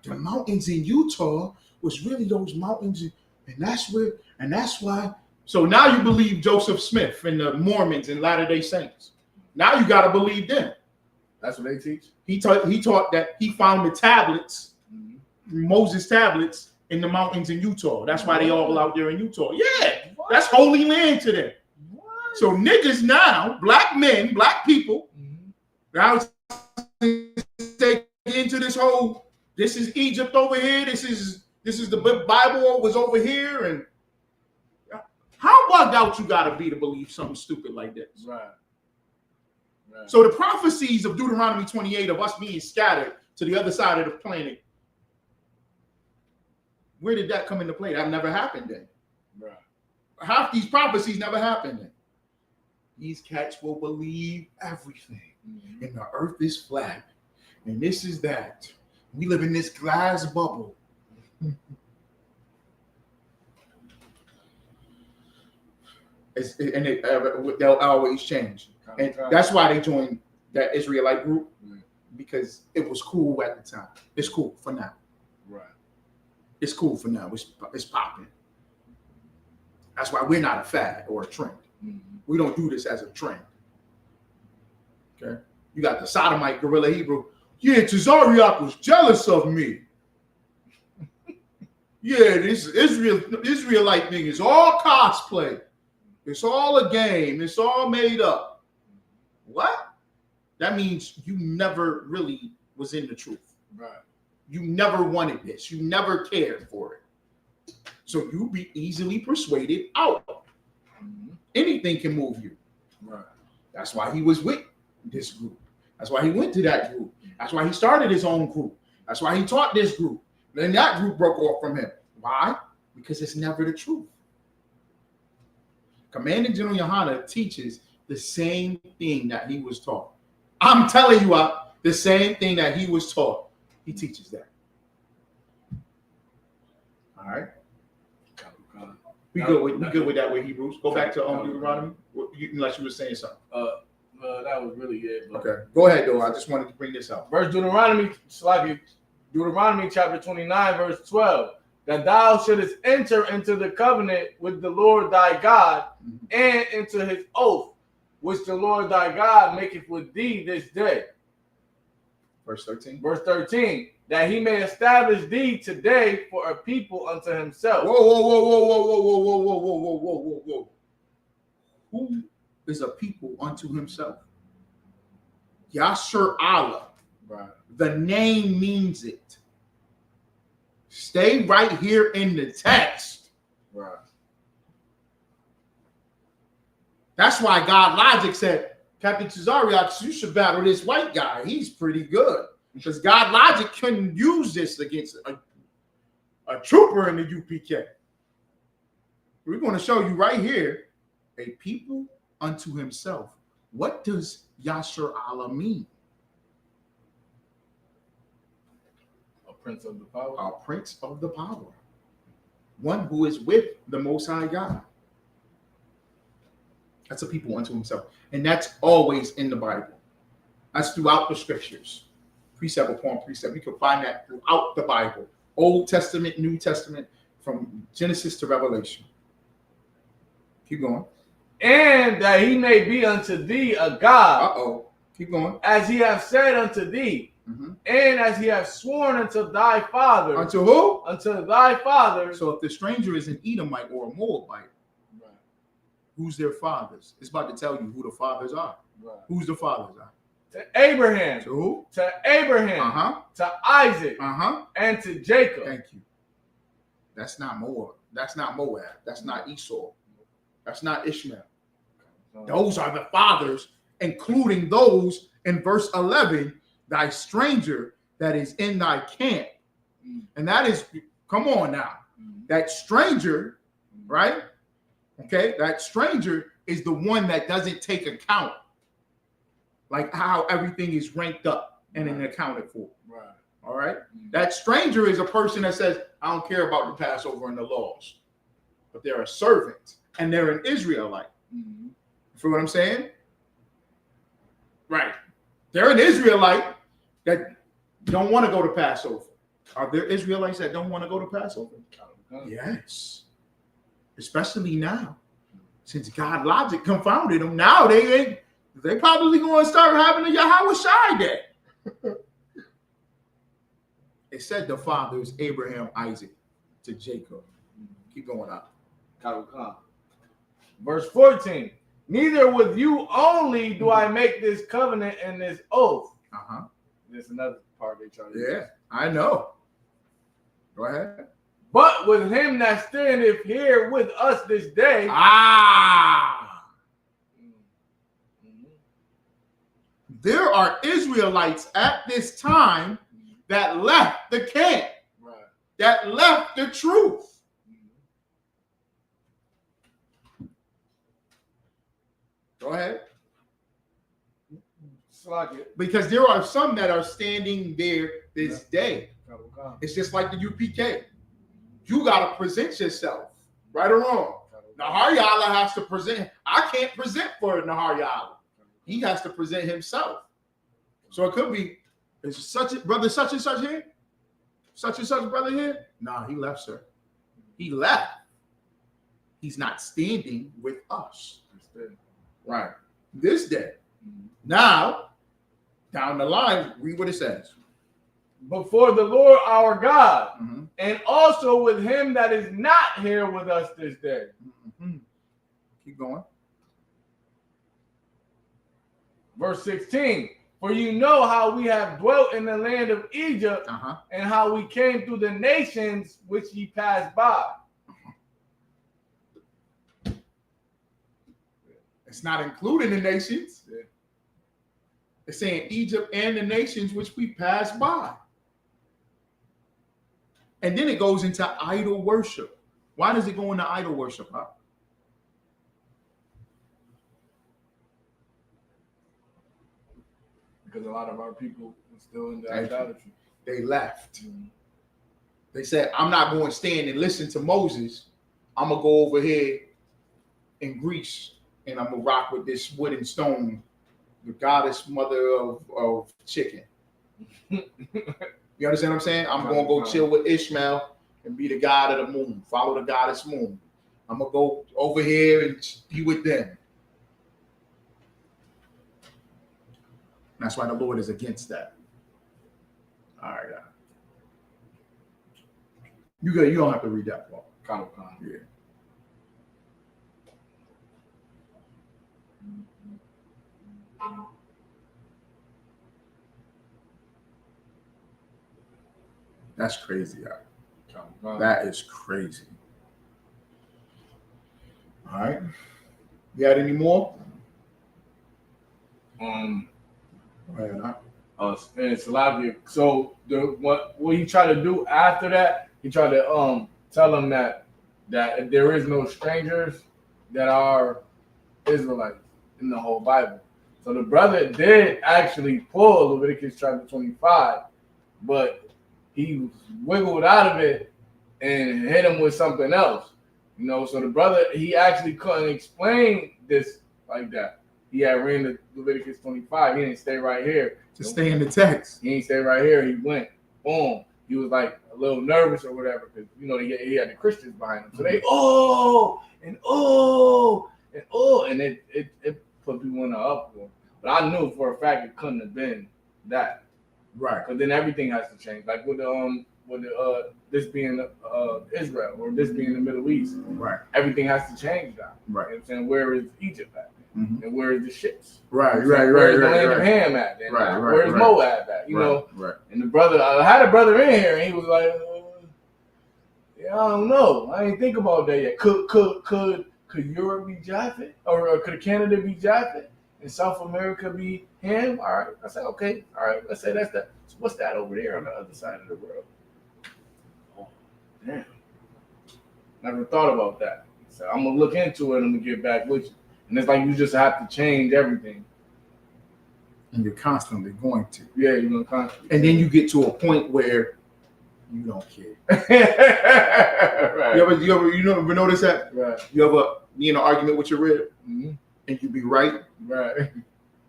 The mountains in Utah was really those mountains, and that's why. So now you believe Joseph Smith and the Mormons and Latter-day Saints. Now you got to believe them. That's what they teach. He taught that he found the tablets, Moses tablets, in the mountains in Utah. That's why they all out there in Utah. Yeah, that's holy land to them. What? So niggas now, black men, black people, now they get into this whole. This is Egypt over here. This is the Bible was over here, and how bugged out you gotta be to believe something stupid like this? Right. So the prophecies of Deuteronomy 28 of us being scattered to the other side of the planet, where did that come into play? That never happened then. Right. Half these prophecies never happened then. These cats will believe everything. And the earth is flat. And this is that. We live in this glass bubble. They'll always change. And that's why they joined that Israelite group, because it was cool at the time. It's cool for now. Right. It's cool for now. It's popping. That's why we're not a fad or a trend. We don't do this as a trend. Okay. You got the sodomite gorilla Hebrew. Yeah, Tazariak was jealous of me. Yeah, this Israelite thing is all cosplay. It's all a game. It's all made up. What? That means you never really was in the truth. Right. You never wanted this. You never cared for it. So you be easily persuaded out. Anything can move you. Right. That's why he was with this group. That's why he went to that group. That's why he started his own group. That's why he taught this group. Then that group broke off from him. Why? Because it's never the truth. Commanding General Yohana teaches the same thing that he was taught. I'm telling you, the same thing that he was taught. He teaches that. All right. We good with that with Hebrews. Go back to Deuteronomy, unless you were saying something. That was really it. Okay. Go ahead, though. I just wanted to bring this up. Verse Deuteronomy chapter 29, verse 12. That thou shouldest enter into the covenant with the Lord thy God, and into his oath, which the Lord thy God maketh with thee this day. Verse 13. Verse 13. That he may establish thee today for a people unto himself. Whoa. Who is a people unto himself? Yasher Allah. Right. The name means it. Stay right here in the text. Right. That's why God Logic said, Captain Tazariak, you should battle this white guy. He's pretty good. Because God Logic couldn't use this against a trooper in the UPK. We're going to show you right here, a people unto himself. What does Yasher Allah mean? A prince of the power. A prince of the power. One who is with the Most High God. That's a people unto himself. And that's always in the Bible. That's throughout the scriptures. Precept upon precept. You can find that throughout the Bible. Old Testament, New Testament, from Genesis to Revelation. Keep going. And that he may be unto thee a God. Keep going. As he hath said unto thee. And as he hath sworn unto thy father. Unto who? Unto thy father. So if the stranger is an Edomite or a Moabite, right, who's their fathers? It's about to tell you who the fathers are. Right. Who's the fathers are? To Abraham. To who? To Abraham. To Isaac. And to Jacob. Thank you. That's not Moab. That's not Moab. That's not Esau. That's not Ishmael. Those are the fathers, including those in verse 11, thy stranger that is in thy camp. And that is, come on now, that stranger right? Okay, that stranger is the one that doesn't take account, like how everything is ranked up and then accounted for. Right. All right. That stranger is a person that says, I don't care about the Passover and the laws, but they're a servant and they're an Israelite. Mm-hmm. You feel what I'm saying? Right. They're an Israelite that don't want to go to Passover. Are there Israelites that don't want to go to Passover? Yes. Especially now. Since God logic confounded them, now they probably going to start having a Yahweh Shai day. It said the fathers, Abraham, Isaac, to Jacob. Keep going up. Verse 14. Neither with you only do I make this covenant and this oath. There's another part they try to use. I know. Go ahead. But with him that standeth here with us this day. There are Israelites at this time that left the camp, that left the truth. Go ahead. Because there are some that are standing there this day. It's just like the UPK. You got to present yourself, right or wrong. Nahar Yala has to present. I can't present for Nahar Yala. He has to present himself. So it could be, is such a brother such and such here? Such and such brother here? Nah, he left, sir. He left. He's not standing with us. Right. This day. Now, down the line, read what it says. Before the Lord our God, and also with him that is not here with us this day. Keep going. Verse 16. For you know how we have dwelt in the land of Egypt, and how we came through the nations which ye passed by. It's not including the nations. It's saying Egypt and the nations which we passed by. And then it goes into idol worship. Why does it go into idol worship? Because a lot of our people are still in the idolatry. They left. They said, I'm not going to stand and listen to Moses. I'm going to go over here in Greece and I'm going to rock with this wood and stone, the goddess mother of chicken. You understand what I'm saying? I'm going to go chill with Ishmael and be the god of the moon. Follow the goddess moon. I'm going to go over here and be with them. That's why the Lord is against that. All right. You don't have to read that part. Yeah. That's crazy. That is crazy. All right. You got any more? Go ahead, And Salakia. So what he tried to do after that, he tried to tell them that there is no strangers that are Israelites in the whole Bible. So the brother did actually pull Leviticus chapter 25, but he wiggled out of it and hit him with something else. So the brother, he actually couldn't explain this like that. He had ran to Leviticus 25. He didn't stay right here. To stay in the text. He didn't stay right here. He went, boom. He was like a little nervous or whatever because, he had the Christians behind him. So they, and it put people in the uproar. But I knew for a fact it couldn't have been that. Right. Because then everything has to change. Like with this being Israel or this being the Middle East. Right. Everything has to change now. Right. You know what I'm saying? Where is Egypt at? And where is the ships? Right. Where's the land of Ham at? Then? Where's Moab at? Right. And the brother, I had a brother in here, and he was like, "Yeah, I don't know. I ain't think about that yet. Could Europe be Japheth, or could Canada be Japheth, and South America be Ham? All right." I said, "Okay, all right. Let's say that's that. So what's that over there on the other side of the world?" Oh, damn. Never thought about that. So I'm gonna look into it and I'm gonna get back with you. And it's like you just have to change everything. And you're constantly going to. Yeah, you're gonna constantly. And then you get to a point where you don't care. Right. You ever notice that? Right. You ever be in an argument with your rib Mm-hmm. and you be right? Right.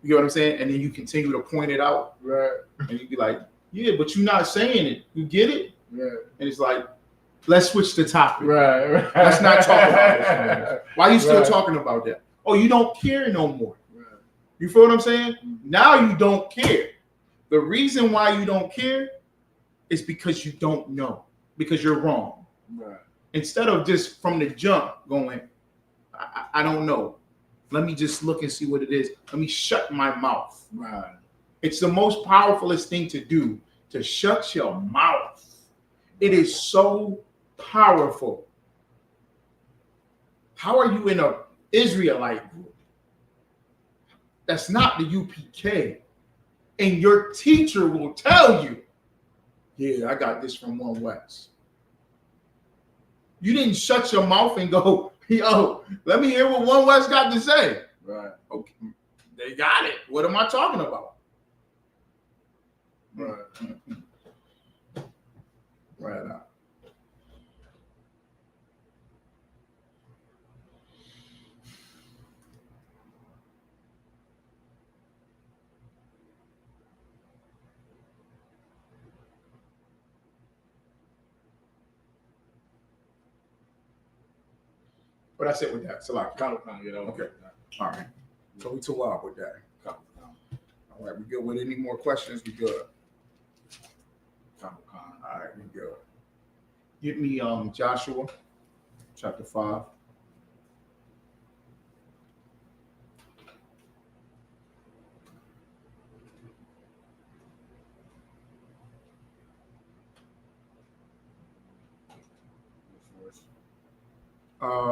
You know what I'm saying? And then you continue to point it out. Right. And you be like, yeah, but you're not saying it. You get it? Right. And it's like, let's switch the topic. Right. Let's not talk about this anymore. Why are you still Right. talking about that? Oh, you don't care no more. Right. You feel what I'm saying? Now you don't care. The reason why you don't care is because you don't know, because you're wrong. Right. Instead of just from the jump going, I don't know. Let me just look and see what it is. Let me shut my mouth. Right. It's the most powerfulest thing to do, to shut your mouth. It is so powerful. How are you in a Israelite group that's not the UPK? And your teacher will tell you, yeah, I got this from One West. You didn't shut your mouth and go, yo, let me hear what One West got to say. Right. Okay, they got it. What am I talking about? Right. Right out. What I said with that, Salaki. Okay. All right. So we too wild with that. All right, we good with any more questions? We good. All right, we good. Get me Joshua chapter 5.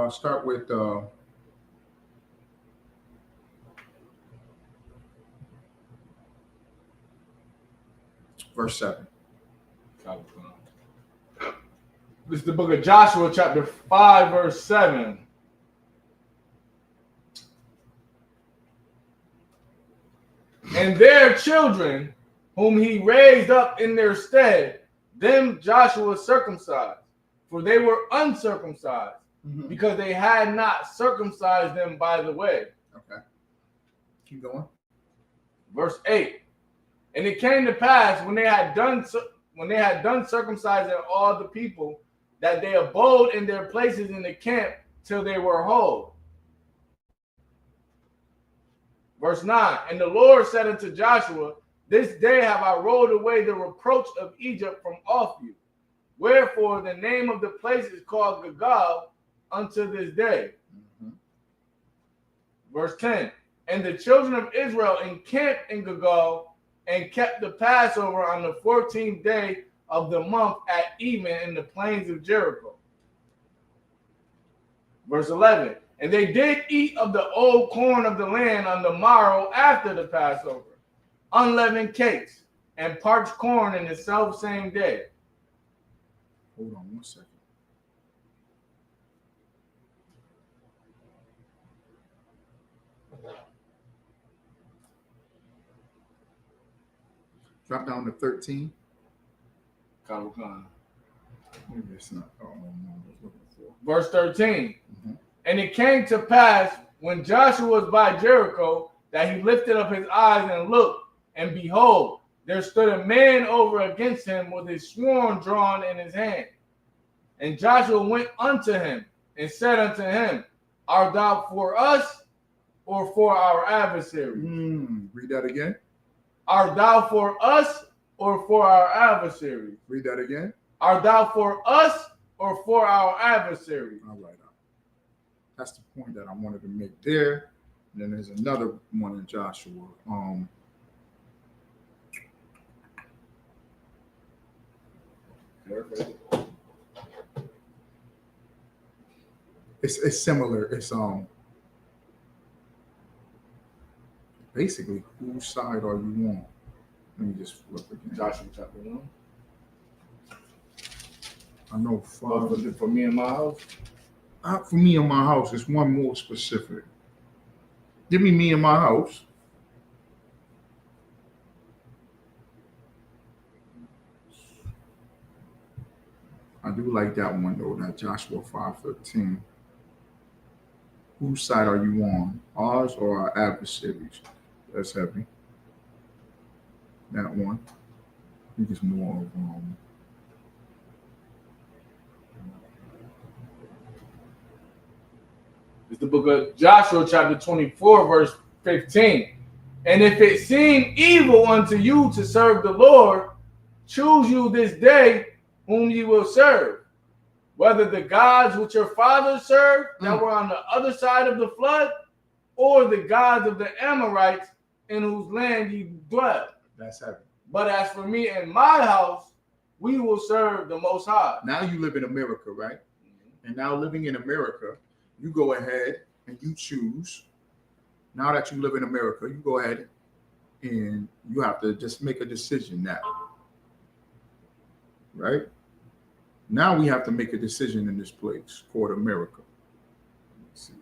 Start with verse 7. This is the book of Joshua, chapter 5, verse 7. And their children, whom he raised up in their stead, them Joshua circumcised, for they were uncircumcised, because they had not circumcised them by the way. Okay. Keep going. Verse 8. And it came to pass when they had done circumcising all the people, that they abode in their places in the camp till they were whole. Verse 9. And the Lord said unto Joshua, this day have I rolled away the reproach of Egypt from off you. Wherefore the name of the place is called Gilgal unto this day. Verse 10. And the children of Israel encamped in Gilgal and kept the Passover on the 14th day of the month at even in the plains of Jericho. Verse 11. And they did eat of the old corn of the land on the morrow after the Passover, unleavened cakes, and parched corn in the self same day. Hold on 1 second. Drop down to 13. Maybe it's not. Oh, no, I was looking for. Verse 13. And it came to pass when Joshua was by Jericho that he lifted up his eyes and looked, and behold, there stood a man over against him with his sword drawn in his hand. And Joshua went unto him and said unto him, art thou for us or for our adversary? Read that again. Art thou for us or for our adversary? Read that again. Art thou for us or for our adversary? All right. That's the point that I wanted to make there. And then there's another one in Joshua. It's similar. It's basically, whose side are you on? Let me just flip again. Joshua chapter 1. I know 5. For me and my house. For me and my house, it's one more specific. Give me and my house. I do like that one though, that Joshua 5:15. Whose side are you on? Ours or our adversaries? That's heavy. That one. I think it's more of It's the book of Joshua, chapter 24, verse 15. And if it seem evil unto you to serve the Lord, choose you this day whom ye will serve, whether the gods which your fathers served that were on the other side of the flood, or the gods of the Amorites in whose land ye dwell. That's heavy. But as for me and my house, we will serve the Most High. Now you live in America, right? And now living in America, you go ahead and you choose. Now that you live in America, you go ahead and you have to just make a decision now. Right? Now we have to make a decision in this place called America. Let's see.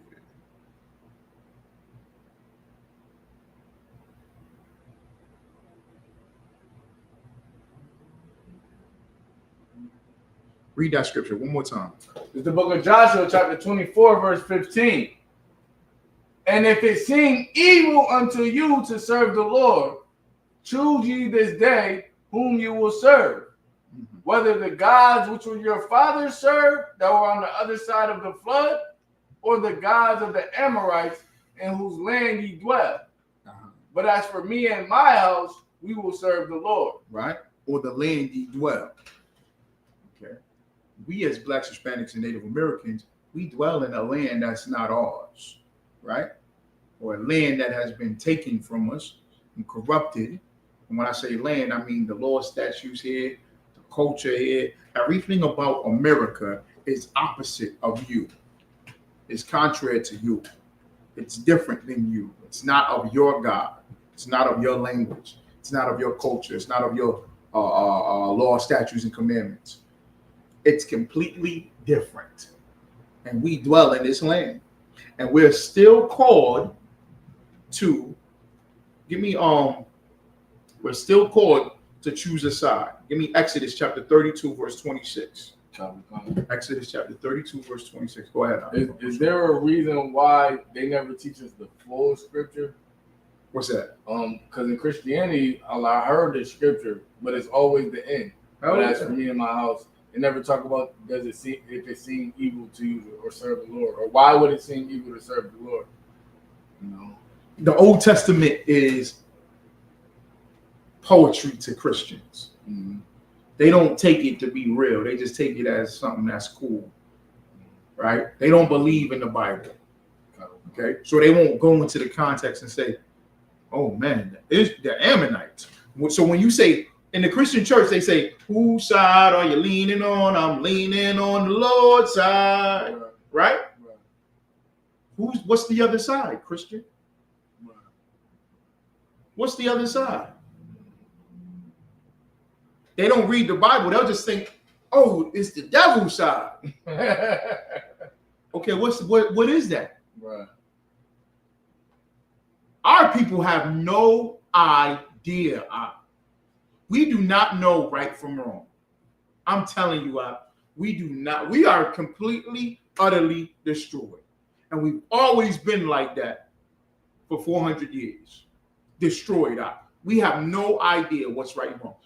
Read that scripture one more time. It's the book of Joshua, chapter 24, verse 15. And if it seem evil unto you to serve the Lord, choose ye this day whom you will serve, whether the gods which were your fathers served that were on the other side of the flood, or the gods of the Amorites in whose land ye dwell. But as for me and my house, we will serve the Lord. Right? Or the land ye dwell. Okay. We as Blacks, Hispanics, and Native Americans, we dwell in a land that's not ours, right? Or a land that has been taken from us and corrupted. And when I say land, I mean the law, statutes here, the culture here. Everything about America is opposite of you. It's contrary to you. It's different than you. It's not of your God. It's not of your language. It's not of your culture. It's not of your law, statutes, and commandments. It's completely different. And we dwell in this land. And we're still called to, we're still called to choose a side. Give me Exodus chapter 32, verse 26. Exodus chapter 32, verse 26. Go ahead. Is there a reason why they never teach us the full scripture? What's that? Because in Christianity, I heard the scripture, but it's always the end. But as for me and my house, it never talk about if it seemed evil to you or serve the Lord, or why would it seem evil to serve the Lord? You know, the Old Testament is poetry to Christians. Mm-hmm. They don't take it to be real. They just take it as something that's cool, right? They don't believe in the Bible. Okay, so they won't go into the context and say, "Oh man, it's the Ammonites." So when you say in the Christian church, they say, "Whose side are you leaning on?" I'm leaning on the Lord's side, right? What's the other side, Christian? What's the other side? They don't read the Bible. They'll just think, "Oh, it's the devil's side." Okay, what is that? Right. Our people have no idea. We do not know right from wrong. I'm telling you, we do not. We are completely, utterly destroyed. And we've always been like that for 400 years. Destroyed. We have no idea what's right and wrong.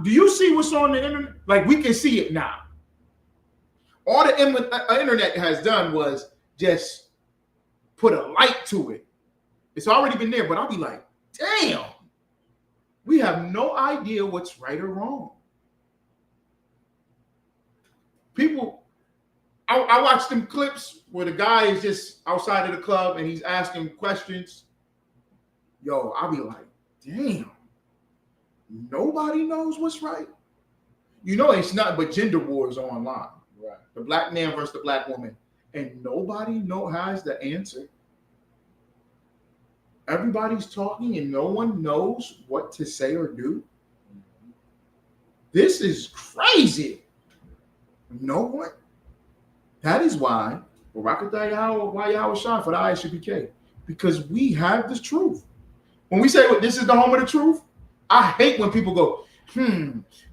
Do you see what's on the internet? Like, we can see it now. All the internet has done was just put a light to it. It's already been there, but I'll be like, damn, we have no idea what's right or wrong. People, I watch them clips where the guy is just outside of the club and he's asking questions. Yo, I'll be like, damn, nobody knows what's right. You know, it's not but gender wars online. Right. The black man versus the black woman. And nobody has the answer. Everybody's talking and no one knows what to say or do. This is crazy. No one. That is why Barakatah why y'all shine for the ISUPK? Because we have the truth. When we say this is the home of the truth, I hate when people go,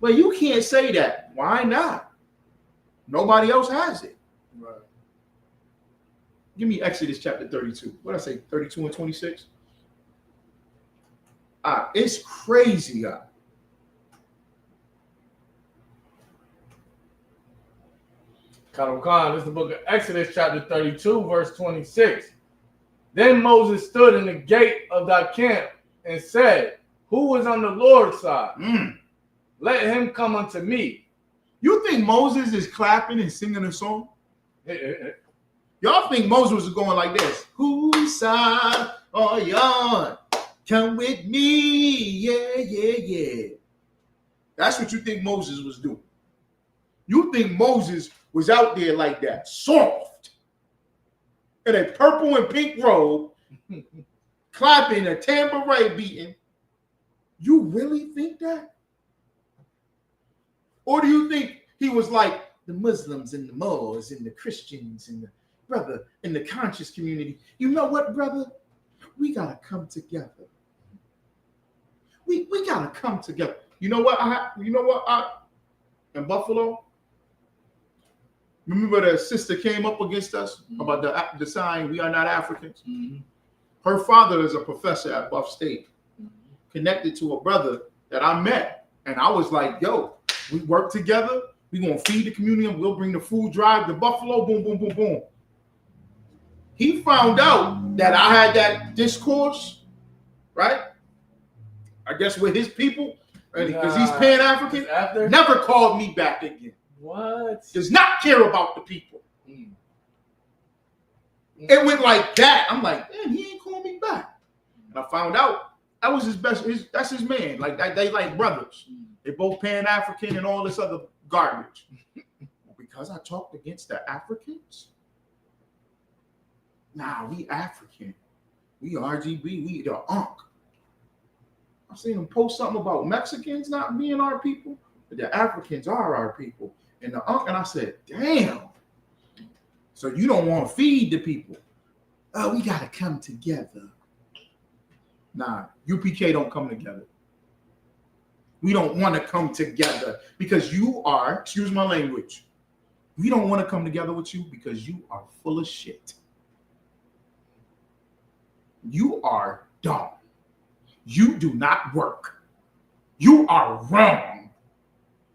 well, you can't say that. Why not? Nobody else has it. Right. Give me Exodus chapter 32. What did I say? 32 and 26? It's crazy. Khan, this is the book of Exodus, chapter 32, verse 26. Then Moses stood in the gate of thy camp and said, who is on the Lord's side? Let him come unto me. You think Moses is clapping and singing a song? Y'all think Moses was going like this? Whose side are you on? Come with me. Yeah, yeah, yeah. That's what you think Moses was doing. You think Moses was out there like that, soft, in a purple and pink robe, clapping, a tambourine beating. You really think that? Or do you think he was like the Muslims and the Moors and the Christians and the brother in the conscious community? You know what, brother? We gotta come together. We gotta come together. You know what? In Buffalo, remember the sister came up against us about the sign, we are not Africans? Mm-hmm. Her father is a professor at Buff State, connected to a brother that I met. And I was like, yo, we work together. We're going to feed the community and we'll bring the food drive to Buffalo. Boom, boom, boom, boom. He found out that I had that discourse, right? I guess with his people, because he's Pan-African, never called me back again. What? Does not care about the people. It went like that. I'm like, man, he ain't called me back. And I found out that was his best. That's his man. Like they like brothers. They both Pan-African and all this other garbage. Because I talked against the Africans. Nah, we African. We RGB. We the Unk. I seen him post something about Mexicans not being our people, but the Africans are our people. And the Unk, and I said, damn. So you don't want to feed the people. Oh, we got to come together. Nah, UPK don't come together. We don't want to come together because you are, excuse my language, we don't want to come together with you because you are full of shit. You are dumb. You do not work. You are wrong.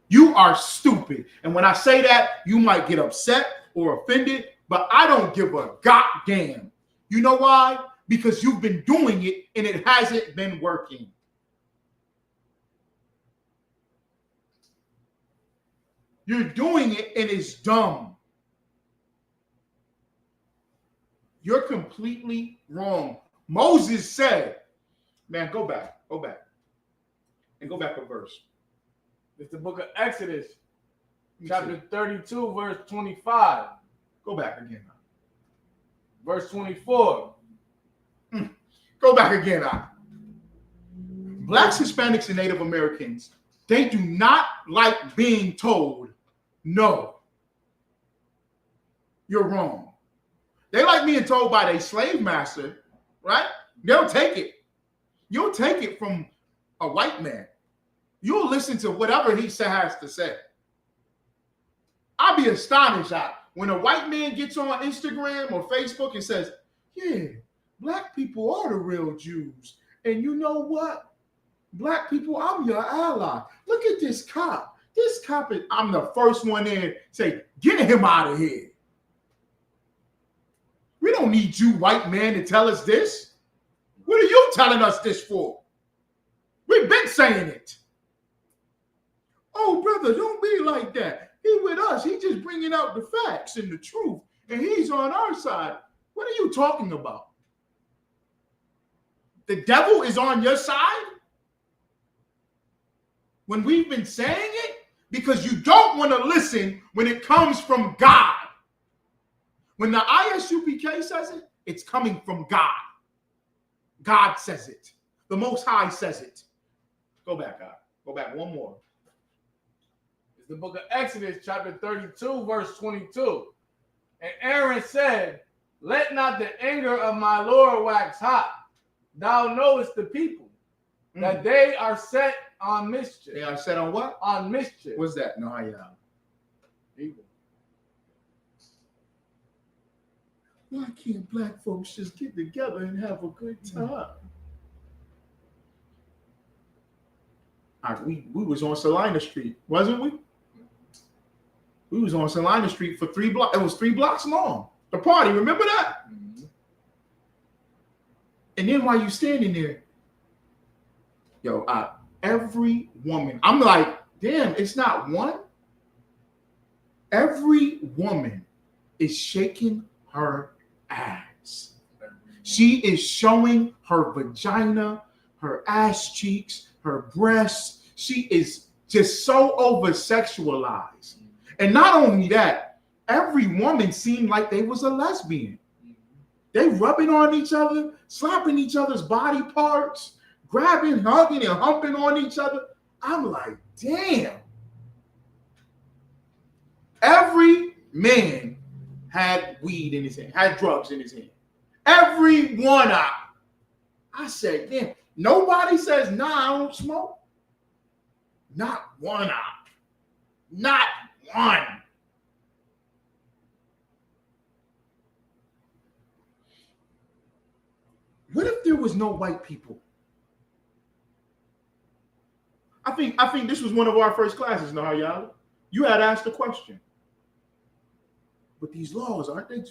You are stupid. And when I say that, you might get upset or offended, but I don't give a goddamn. You know why? Because you've been doing it and it hasn't been working. You're doing it and it's dumb. You're completely wrong. Moses said, man, go back, and go back a verse. It's the book of Exodus, chapter 32, verse 25. Go back again. Verse 24. Go back again. Blacks, Hispanics, and Native Americans, they do not like being told, no, you're wrong. They like being told by their slave master, right? They'll take it. You'll take it from a white man. You'll listen to whatever he has to say. I'll be astonished when a white man gets on Instagram or Facebook and says, yeah, black people are the real Jews. And you know what? Black people, I'm your ally. Look at this cop. This cop is, I'm the first one in, say, get him out of here. We don't need you, white man, to tell us this. What are you telling us this for? We've been saying it. Oh, brother, don't be like that. He with us. He just bringing out the facts and the truth. And he's on our side. What are you talking about? The devil is on your side? When we've been saying it? Because you don't want to listen when it comes from God. When the ISUPK says it, it's coming from God. God says it. The Most High says it. Go back, God. Go back one more. It's the book of Exodus, chapter 32, verse 22. And Aaron said, let not the anger of my Lord wax hot. Thou knowest the people, that they are set on mischief. They are set on what? On mischief. What's that? No, how you Evil. Why can't black folks just get together and have a good time? We was on Salina Street, wasn't we? We was on Salina Street for 3 blocks. It was 3 blocks long. The party, remember that? Mm-hmm. And then while you standing there, yo, every woman, I'm like, damn, it's not one. Every woman is shaking her ass. She is showing her vagina, her ass cheeks, her breasts. She is just so over sexualized. And not only that, every woman seemed like they was a lesbian. They rubbing on each other, slapping each other's body parts, grabbing, hugging, and humping on each other. I'm like, damn. Every man had weed in his hand, had drugs in his hand. Every one out. I said, damn. Nobody says, nah, I don't smoke. Not one out. Not one. What if there was no white people? I think this was one of our first classes, Nahayala. You had asked the question. But these laws, aren't they?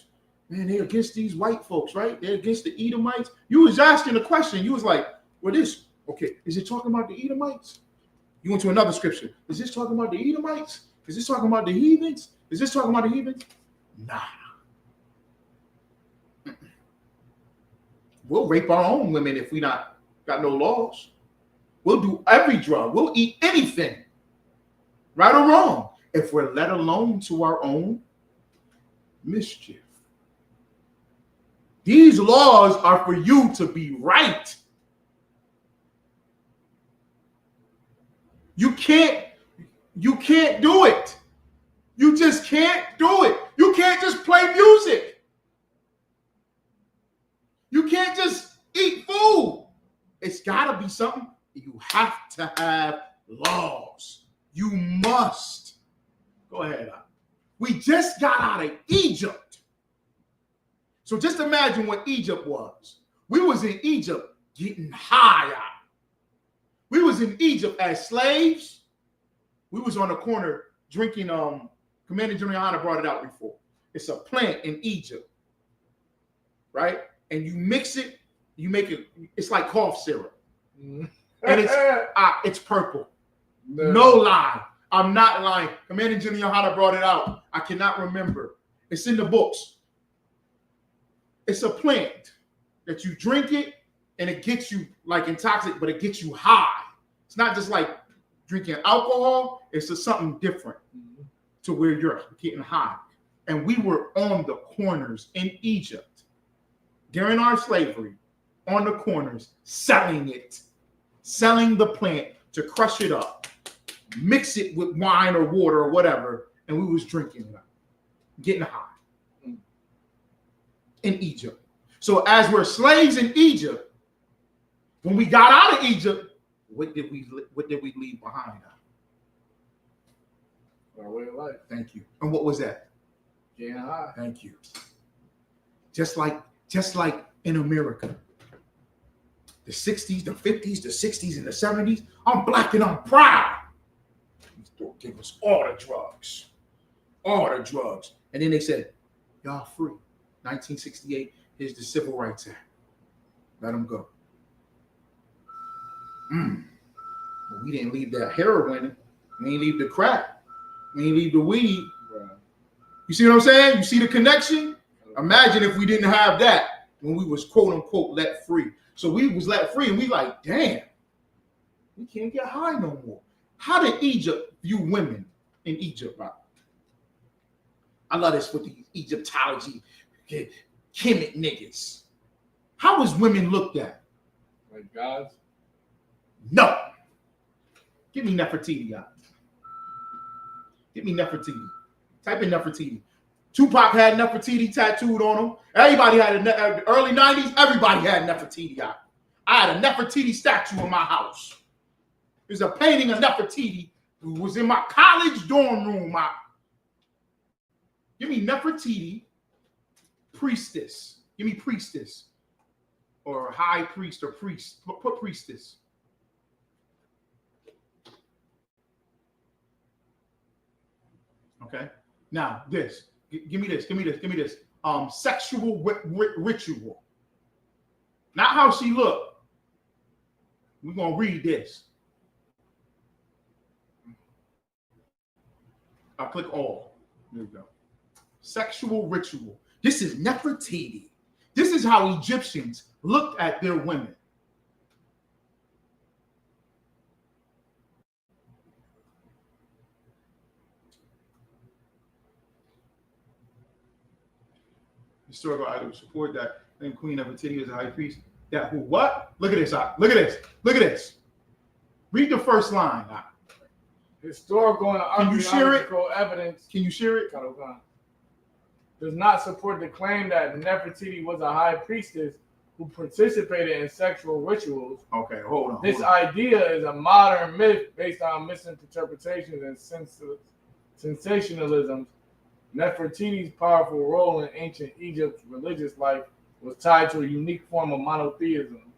Man, they're against these white folks, right? They're against the Edomites. You was asking the question. You was like, well, this, okay, is it talking about the Edomites? You went to another scripture. Is this talking about the Edomites? Is this talking about the heathens? Is this talking about the heathens? Nah. We'll rape our own women if we not got no laws. We'll do every drug. We'll eat anything, right or wrong, if we're let alone to our own mischief. These laws are for you to be right. You can't do it. You just can't do it. You can't just play music. You can't just eat food. It's got to be something. You have to have laws. You must. Go ahead. We just got out of Egypt. So just imagine what Egypt was. We was in Egypt getting high out. We was in Egypt as slaves. We was on the corner drinking, Commander General Hunter brought it out before. It's a plant in Egypt, right? And you mix it, you make it, it's like cough syrup. And it's purple. No lie. I'm not lying. Commander General Hunter brought it out. I cannot remember. It's in the books. It's a plant that you drink it and it gets you like intoxicated, but it gets you high. It's not just like drinking alcohol. It's just something different to where you're getting high. And we were on the corners in Egypt during our slavery, on the corners, selling it, selling the plant to crush it up, mix it with wine or water or whatever, and we was drinking it, getting high in Egypt. So as we're slaves in Egypt, when we got out of Egypt, what did we leave behind? Our way of life. Thank you. And what was that? Getting high. Thank you. Just like in America, the 60s, the 50s, the 60s, and the 70s, I'm black and I'm proud. They'll give us all the drugs. All the drugs. And then they said, y'all free. 1968, here's the Civil Rights Act. Let them go. But we didn't leave that heroin. We didn't leave the crack. We didn't leave the weed. Right. You see what I'm saying? You see the connection? Imagine if we didn't have that when we was quote unquote let free. So we was let free and we like, damn, we can't get high no more. How did Egypt view women in Egypt? Right? I love this with the Egyptology, Kemet niggas. How was women looked at? Like gods? No. Give me Nefertiti out. Give me Nefertiti. Type in Nefertiti. Tupac had Nefertiti tattooed on him. Everybody had early 90s, everybody had Nefertiti out. I had a Nefertiti statue in my house. There's a painting of Nefertiti. It was in my college dorm room. Give me Nefertiti, priestess. Give me priestess. Or high priest or priest. Put priestess. Okay. Now this. Give me this. Give me this. Give me this. Sexual ritual. Not how she looked. We're gonna read this. I'll click all. There we go. Sexual ritual. This is Nefertiti. This is how Egyptians looked at their women. Historical items support that. Then Queen Nefertiti was a high priest. That who what? Look at this. Look at this. Look at this. Read the first line. Historical and archaeological evidence. Can you share it? Does not support the claim that Nefertiti was a high priestess who participated in sexual rituals. Okay, hold on. This idea is a modern myth based on misinterpretations and sensationalism. Nefertiti's powerful role in ancient Egypt's religious life was tied to a unique form of monotheism,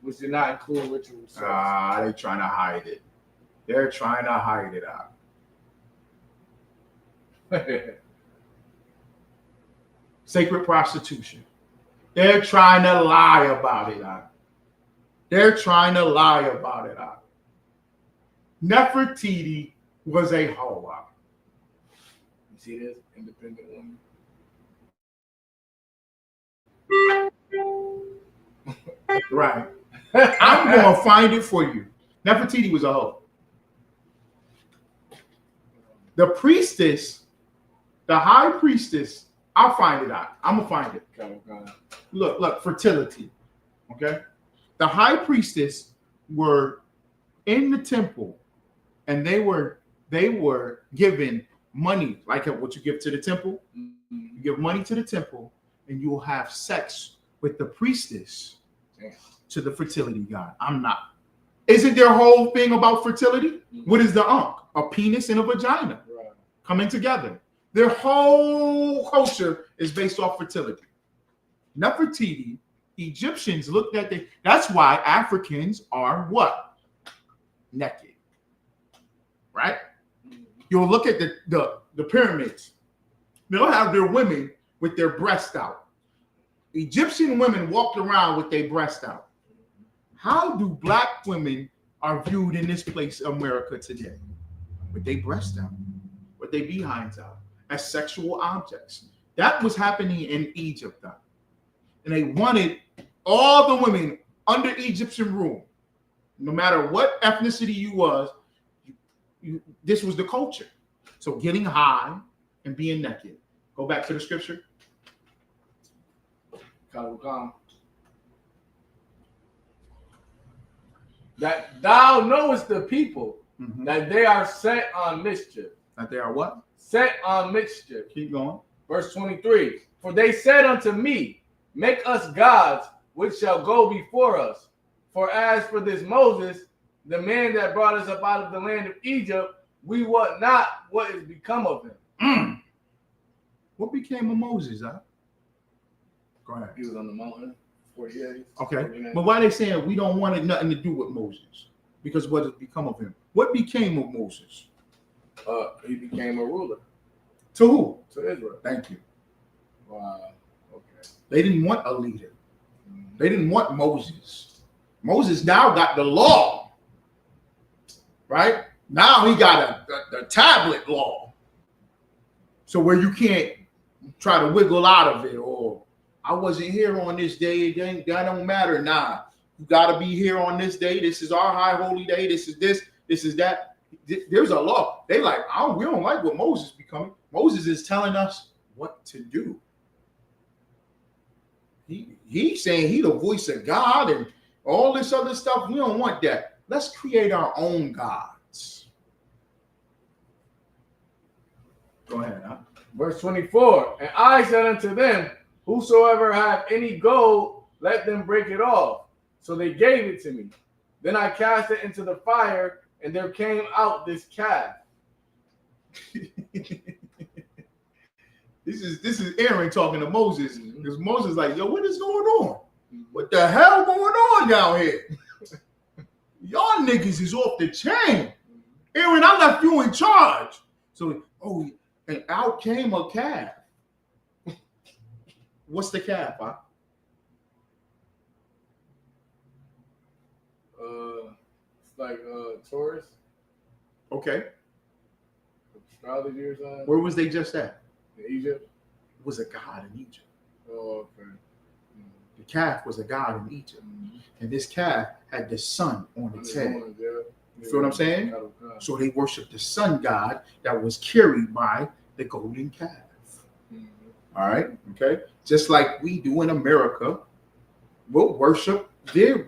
which did not include ritual sex. They're trying to hide it. They're trying to hide it out. Sacred prostitution. They're trying to lie about it out. They're trying to lie about it out. Nefertiti was a hoe out. You see this? Independent woman. Right. I'm going to find it for you. Nefertiti was a hoe. The priestess, the high priestess, I'll find it out. I'm going to find it. Okay. Look, fertility. Okay. The high priestess were in the temple and they were given money, like what you give to the temple. You give money to the temple and you will have sex with the priestess to the fertility god. I'm not. Isn't their whole thing about fertility? What is the ankh? A penis and a vagina coming together. Their whole culture is based off fertility. Nefertiti, Egyptians looked at that's why Africans are what? Naked. Right? You'll look at the pyramids. They'll have their women with their breast out. Egyptian women walked around with their breast out. How do black women are viewed in this place, America, today? With their breast out, with their behinds out, as sexual objects. That was happening in Egypt, though. And they wanted all the women under Egyptian rule, no matter what ethnicity you was, this was the culture. So getting high and being naked. Go back to the scripture. That thou knowest the people, that they are set on mischief. That they are what? Set on mischief. Keep going. Verse 23. For they said unto me, make us gods, which shall go before us. For as for this Moses, the man that brought us up out of the land of Egypt, we wot not what is become of him. What became of Moses, huh? Go ahead. He was on the mountain, 40 days. Okay. 49. But why are they saying we don't want nothing to do with Moses? Because what has become of him? What became of Moses? He became a ruler. To who? To Israel. Thank you. Wow. Okay. They didn't want a leader. They didn't want Moses. Moses now got the law. Right? Now he got the tablet law. So where you can't try to wiggle out of it, or I wasn't here on this day, that don't matter. Nah, you got to be here on this day. This is our high holy day. This is this is that. There's a law. They like, we don't like what Moses becoming. Moses is telling us what to do. He's saying he the voice of God and all this other stuff. We don't want that. Let's create our own gods. Go ahead. Huh? Verse 24. And I said unto them, whosoever have any gold, let them break it off. So they gave it to me. Then I cast it into the fire, and there came out this calf. This is Aaron talking to Moses, because Moses is like, yo, what is going on? What the hell going on down here? Y'all niggas is off the chain. Aaron, I left you in charge. So, and out came a calf. What's the calf, huh? It's like Taurus. Okay. Astrology or something. Where was they just at? In Egypt. It was a god in Egypt. Oh, okay. The calf was a god in Egypt. And this calf had the sun on its head. You feel what I'm saying? So they worshiped the sun god that was carried by the golden calf. All right, okay? Just like we do in America, we'll worship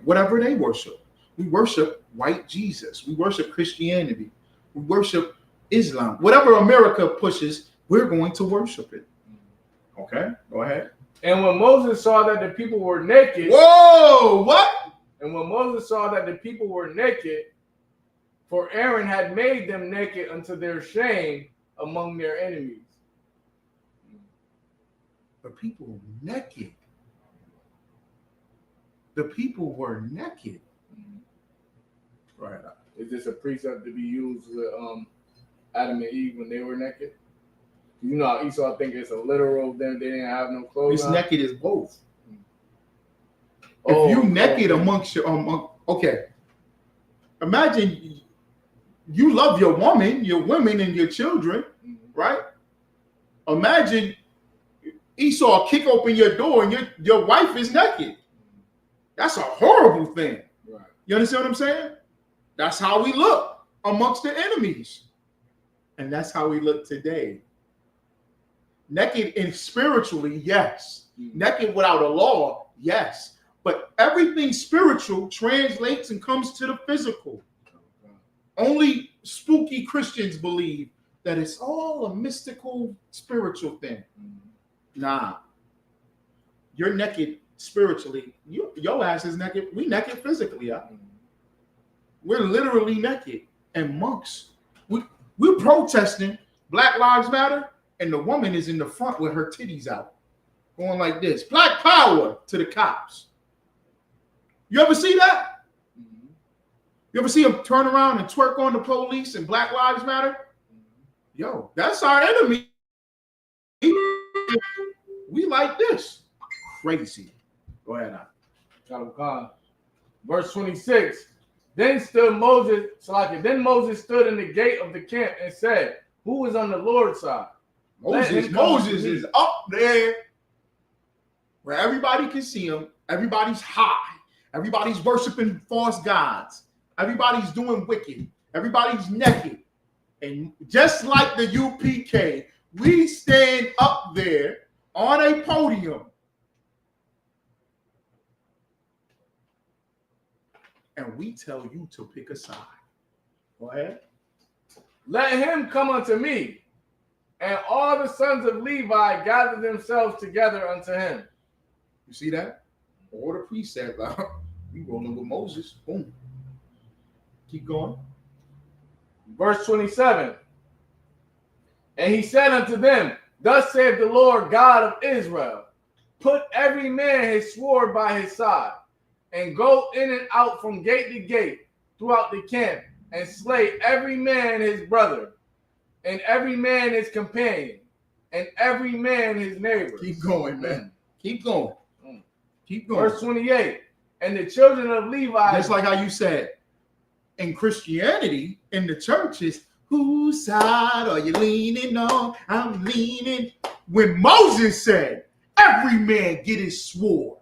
whatever they worship. We worship white Jesus. We worship Christianity. We worship Islam. Whatever America pushes, we're going to worship it. Okay, go ahead. And when Moses saw that the people were naked. Whoa, what? And when Moses saw that the people were naked, for Aaron had made them naked unto their shame among their enemies. The people were naked. The people were naked. Right. Is this a precept to be used with Adam and Eve when they were naked? You know, Esau think it's a literal, then they didn't have no clothes. This naked is both. If you naked amongst your okay. Imagine you love your women and your children, right? Imagine Esau kick open your door and your wife is naked. That's a horrible thing. Right. You understand what I'm saying? That's how we look amongst the enemies. And that's how we look today. Naked and spiritually, yes. Naked without a law, yes. But everything spiritual translates and comes to the physical. Only spooky Christians believe that it's all a mystical, spiritual thing. Nah. You're naked spiritually. Your ass is naked. We naked physically. Yeah? We're literally naked. And monks, we're protesting Black Lives Matter, and the woman is in the front with her titties out, going like this. Black power to the cops. You ever see that? You ever see them turn around and twerk on the police and Black Lives Matter? Yo, that's our enemy. We like this. Crazy. Go ahead now. Verse 26. Then Moses stood in the gate of the camp and said, who is on the Lord's side? Moses is up there where everybody can see him. Everybody's high. Everybody's worshiping false gods. Everybody's doing wicked. Everybody's naked. And just like the UPK, we stand up there on a podium and we tell you to pick a side. Go ahead. Let him come unto me. And all the sons of Levi gathered themselves together unto him. You see that? All the precepts. We rolling with Moses. Boom. Keep going. Verse 27. And he said unto them, thus saith the Lord God of Israel, put every man his sword by his side, and go in and out from gate to gate throughout the camp, and slay every man his brother, and every man his companion, and every man his neighbor. Keep going, man. Keep going. Keep going. Verse 28. And the children of Levi. Just like how you said, in Christianity, in the churches, whose side are you leaning on? I'm leaning. When Moses said, every man get his sword.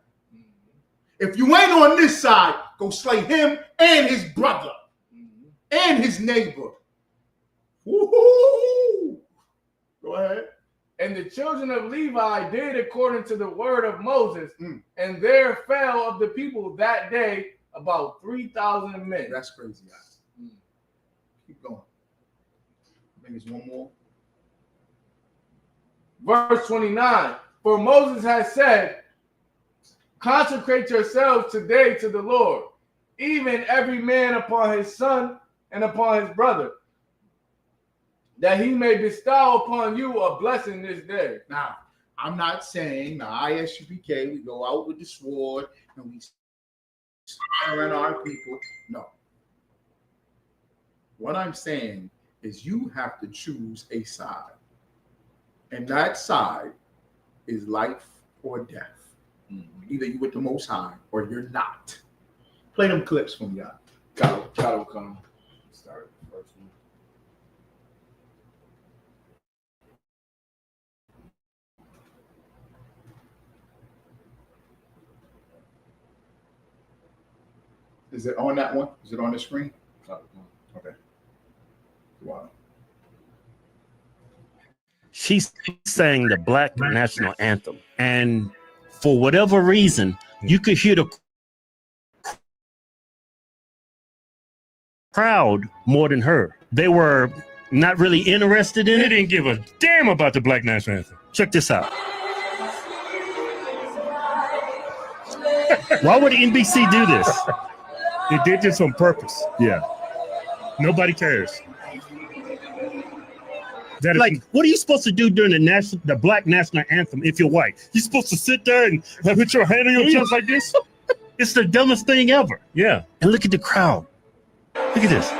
If you ain't on this side, go slay him and his brother and his neighbor. Woo-hoo! Go ahead. And the children of Levi did according to the word of Moses, and there fell of the people that day about 3,000 men. That's crazy, guys. Keep going. I think it's one more. Verse 29. For Moses has said, consecrate yourselves today to the Lord, even every man upon his son and upon his brother, that he may bestow upon you a blessing this day. Now, I'm not saying the ISUPK, we go out with the sword and we around our people. No. What I'm saying is you have to choose a side. And that side is life or death. Either you with the Most High or you're not. Play them clips from y'all. Cattle come. Start the first one. Is it on that one? Is it on the screen? Cattle come. Okay. Wow. She sang the Black national anthem, and for whatever reason, you could hear the crowd more than her. They were not really interested in it. They didn't give a damn about the Black national anthem. Check this out. Why would NBC do this? They did this on purpose. Yeah. Nobody cares. That is, Like, what are you supposed to do during the Black national anthem if you're white? You're supposed to sit there and put your hand on your chest like this? It's the dumbest thing ever. Yeah. And look at the crowd. Look at this.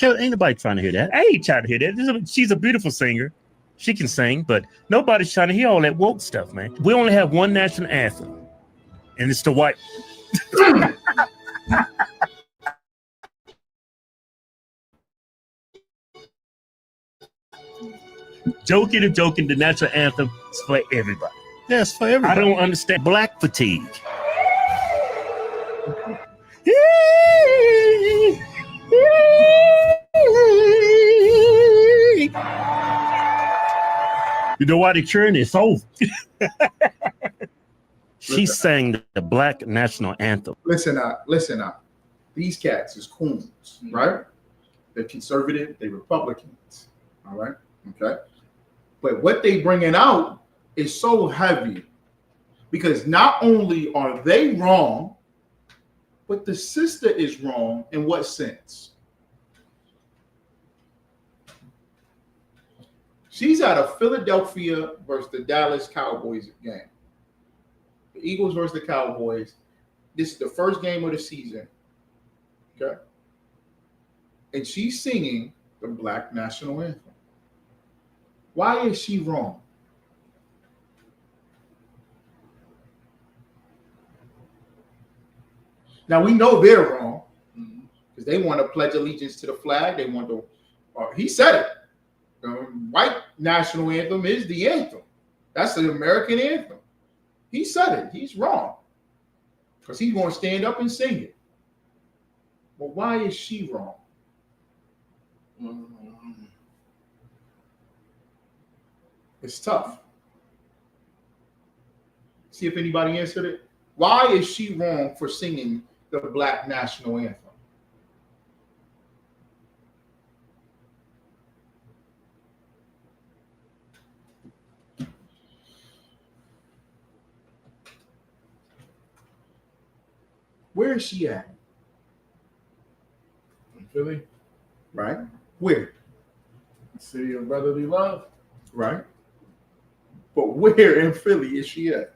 Ain't nobody trying to hear that. I ain't trying to hear that. She's a beautiful singer. She can sing, but nobody's trying to hear all that woke stuff, man. We only have one national anthem, and it's the white. Joking, the national anthem is for everybody. Yes, for everybody. I don't understand black fatigue. You know why they're cheering? It's over. She sang the Black national anthem. Listen up. These cats is coons, right? They're conservative, they're Republicans, all right? Okay. But what they bringing out is so heavy because not only are they wrong, but the sister is wrong in what sense? She's at a Philadelphia versus the Dallas Cowboys game. The Eagles versus the Cowboys. This is the first game of the season. Okay. And she's singing the Black national anthem. Why is she wrong? Now we know they're wrong because they want to pledge allegiance to the flag. They want to, he said it. The white national anthem is the anthem. That's the American anthem. He said it. He's wrong because he's going to stand up and sing it. But why is she wrong? It's tough. See if anybody answered it. Why is she wrong for singing the Black national anthem? Where is she at? In Philly. Right? Where? City of brotherly love. Right? But where in Philly is she at?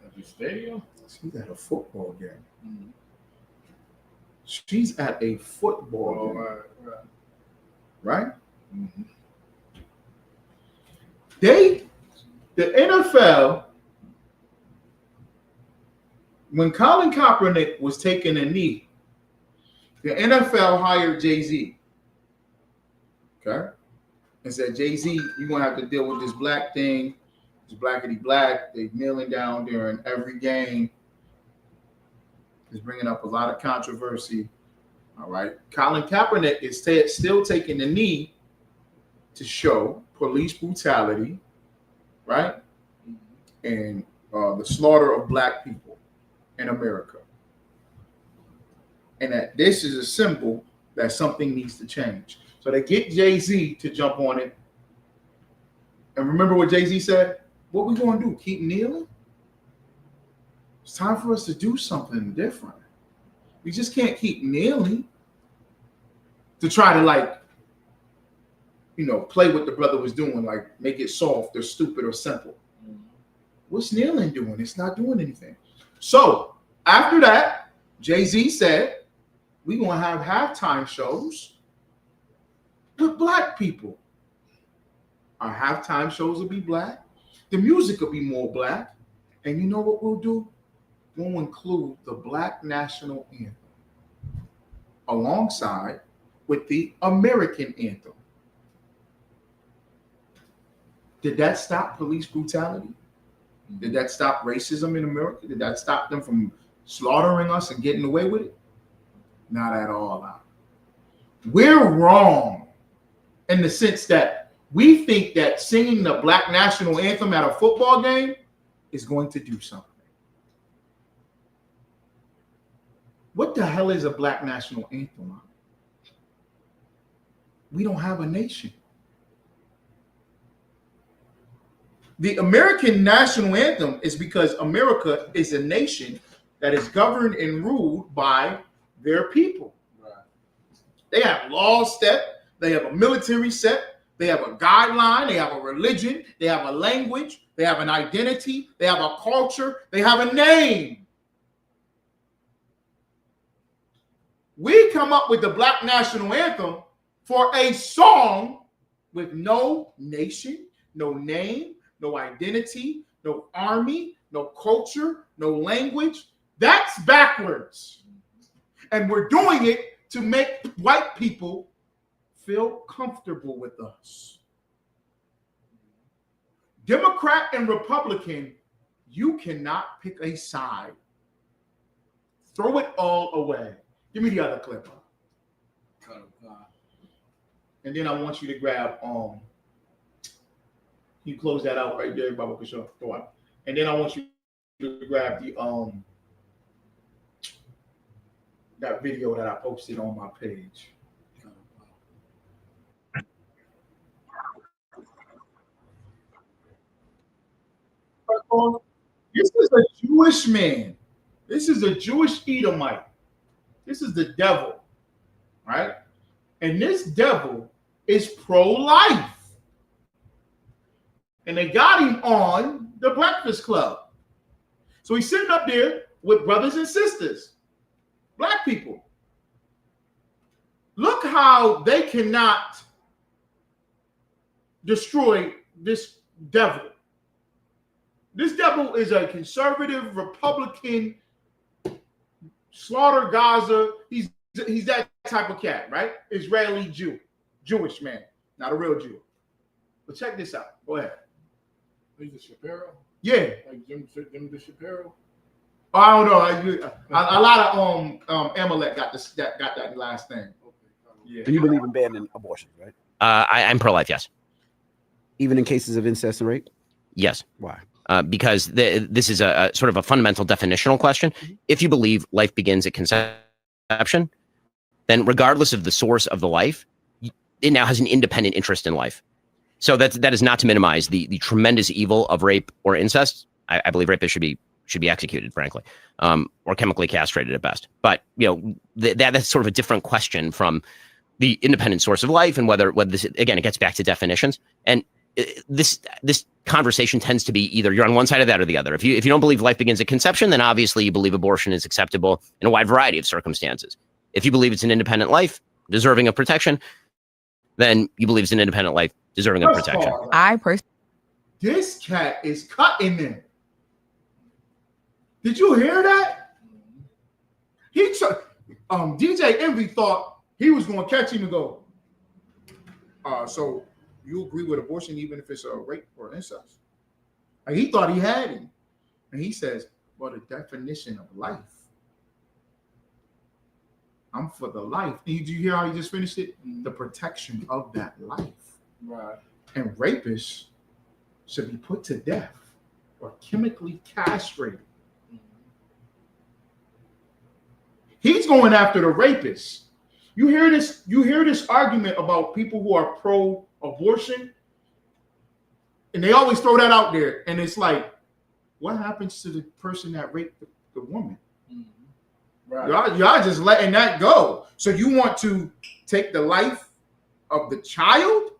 At the stadium? She's at a football game. Mm-hmm. She's at a football game. Right? Mm-hmm. The NFL, when Colin Kaepernick was taking a knee, the NFL hired Jay-Z. Okay? And said, Jay-Z, you're going to have to deal with this black thing. It's blackity black. They kneeling down during every game. It's bringing up a lot of controversy. All right. Colin Kaepernick is still taking the knee to show police brutality, right? and the slaughter of black people in America. And that this is a symbol that something needs to change. So they get Jay-Z to jump on it. And remember what Jay-Z said? What we going to do? Keep kneeling? It's time for us to do something different. We just can't keep kneeling to try to, like, you know, play what the brother was doing, like make it soft or stupid or simple. What's kneeling doing? It's not doing anything. So after that, Jay-Z said, we're going to have halftime shows with black people. Our halftime shows will be black. The music will be more black. And you know what we'll do? We'll include the Black National Anthem alongside with the American anthem. Did that stop police brutality? Did that stop racism in America? Did that stop them from slaughtering us and getting away with it? Not at all. We're wrong in the sense that we think that singing the Black National Anthem at a football game is going to do something. What the hell is a Black National Anthem? We don't have a nation. The American National Anthem is because America is a nation that is governed and ruled by their people. Right. They have laws set, they have a military set, they have a guideline, they have a religion, they have a language, they have an identity, they have a culture, they have a name. We come up with the Black National Anthem for a song with no nation, no name, no identity, no army, no culture, no language. That's backwards. And we're doing it to make white people feel comfortable with us. Democrat and Republican, you cannot pick a side. Throw it all away. Give me the other clip. And then I want you to grab, you close that out right there, Baba Kishore. Go on. And then I want you to grab the that video that I posted on my page. This is a Jewish man. This is a Jewish Edomite. This is the devil, right? And this devil is pro-life. And they got him on the Breakfast Club. So he's sitting up there with brothers and sisters, black people. Look how they cannot destroy this devil. This devil is a conservative, Republican, slaughter Gaza. He's that type of cat, right? Israeli Jew, Jewish man, not a real Jew. But check this out. Go ahead. He's a Shapiro? Yeah. Like Jim the Shapiro? Oh, I don't know. A lot of Amalek got that last thing. Yeah. Do you believe in banning abortion, right? I'm pro-life, yes. Even in cases of incest and rape? Yes. Why? Because this is a sort of a fundamental definitional question. If you believe life begins at conception, then regardless of the source of the life, it now has an independent interest in life. So that is not to minimize the tremendous evil of rape or incest. I believe rapists should be executed, frankly, or chemically castrated at best. But that's sort of a different question from the independent source of life and whether this, again, it gets back to definitions. And this conversation tends to be either you're on one side of that or the other. If you don't believe life begins at conception, then obviously you believe abortion is acceptable in a wide variety of circumstances. If you believe it's an independent life deserving of protection, then you believe it's an independent life deserving of protection. This cat is cutting them. Did you hear that? DJ Envy thought he was going to catch him and go, so you agree with abortion even if it's a rape or incest? Like, he thought he had him. And he says, well, the definition of life. I'm for the life. And did you hear how he just finished it? The protection of that life. Right. And rapists should be put to death. or chemically castrated. He's going after the rapists. You hear this argument about people who are pro-abortion, and they always throw that out there. And it's like, what happens to the person that raped the woman? Right. Y'all just letting that go. So you want to take the life of the child?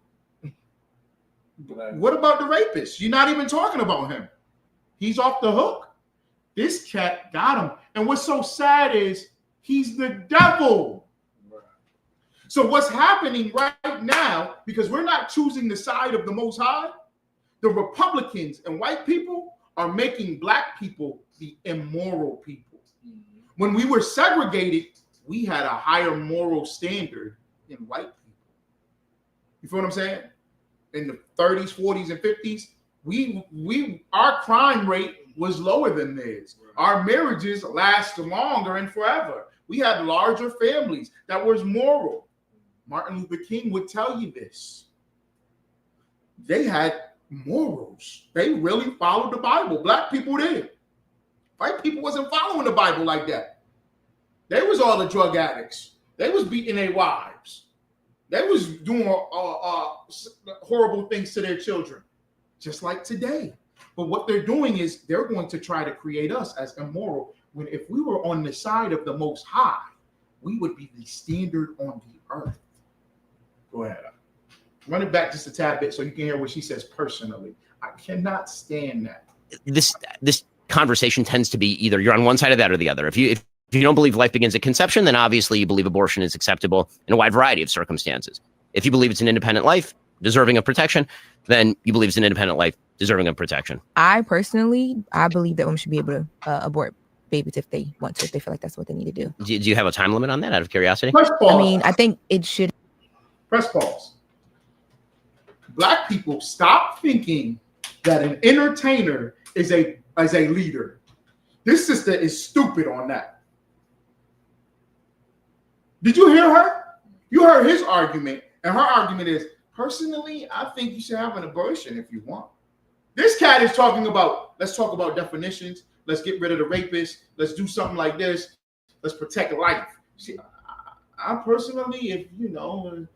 Right. What about the rapist? You're not even talking about him. He's off the hook. This cat got him. And what's so sad is he's the devil. Right. So what's happening right now, because we're not choosing the side of the Most High, the Republicans and white people are making black people the immoral people. When we were segregated, we had a higher moral standard than white people. You feel what I'm saying? In the 30s, 40s, and 50s, our crime rate was lower than theirs. Our marriages lasted longer and forever. We had larger families that was moral. Martin Luther King would tell you this. They had morals. They really followed the Bible. Black people did. White people wasn't following the Bible like that. They was all the drug addicts. They was beating their wives. They was doing horrible things to their children, just like today. But what they're doing is they're going to try to create us as immoral, when if we were on the side of the Most High, we would be the standard on the earth. Go ahead. Run it back just a tad bit so you can hear what she says personally. I cannot stand that. This conversation tends to be either you're on one side of that or the other. If you don't believe life begins at conception, then obviously you believe abortion is acceptable in a wide variety of circumstances. If you believe it's an independent life deserving of protection, then you believe it's an independent life deserving of protection. I believe that women should be able to abort babies if they want to, if they feel like that's what they need to do. Do you have a time limit on that, out of curiosity? I mean, I think it should. Press pause. Black people, stop thinking that an entertainer is a leader. This sister is stupid on that. Did you hear her? You heard his argument, and her argument is, personally, I think you should have an abortion if you want. This cat is talking about, let's talk about definitions. Let's get rid of the rapists. Let's do something like this. Let's protect life. See, I personally, if you know,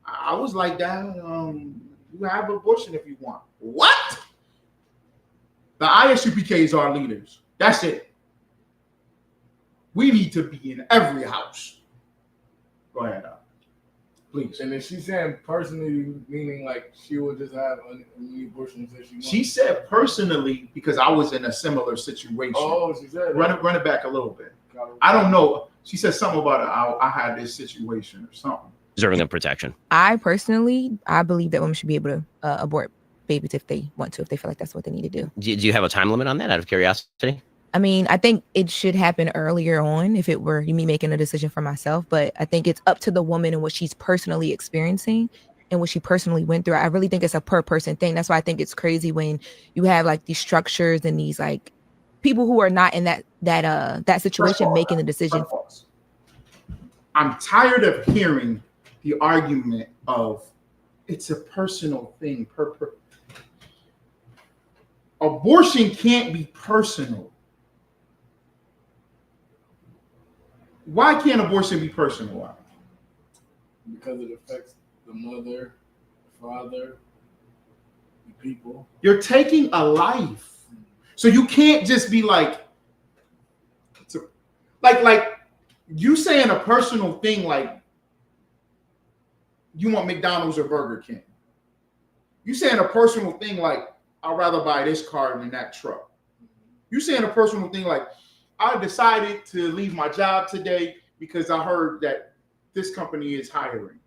I was like that. You have abortion if you want. What? The ISUPK is our leaders. That's it. We need to be in every house. Go ahead, please. And then she's saying personally, meaning like she would just have any abortions that she wants. She said personally because I was in a similar situation. Oh, she said run it back a little bit. I don't know. She said something about I had this situation or something. Deserving of protection. I believe that women should be able to abort babies if they want to, if they feel like that's what they need to do. Do you have a time limit on that, out of curiosity? I mean, I think it should happen earlier on if it were me making a decision for myself, but I think it's up to the woman and what she's personally experiencing and what she personally went through. I really think it's a per person thing. That's why I think it's crazy when you have like these structures and these like people who are not in that situation making the decision. I'm tired of hearing the argument of it's a personal thing. Abortion can't be personal. Why can't abortion be personal? Because it affects the mother, the father, the people. You're taking a life. So you can't just be like you saying a personal thing like you want McDonald's or Burger King. You saying a personal thing like I'd rather buy this car than that truck. You saying a personal thing like I decided to leave my job today because I heard that this company is hiring.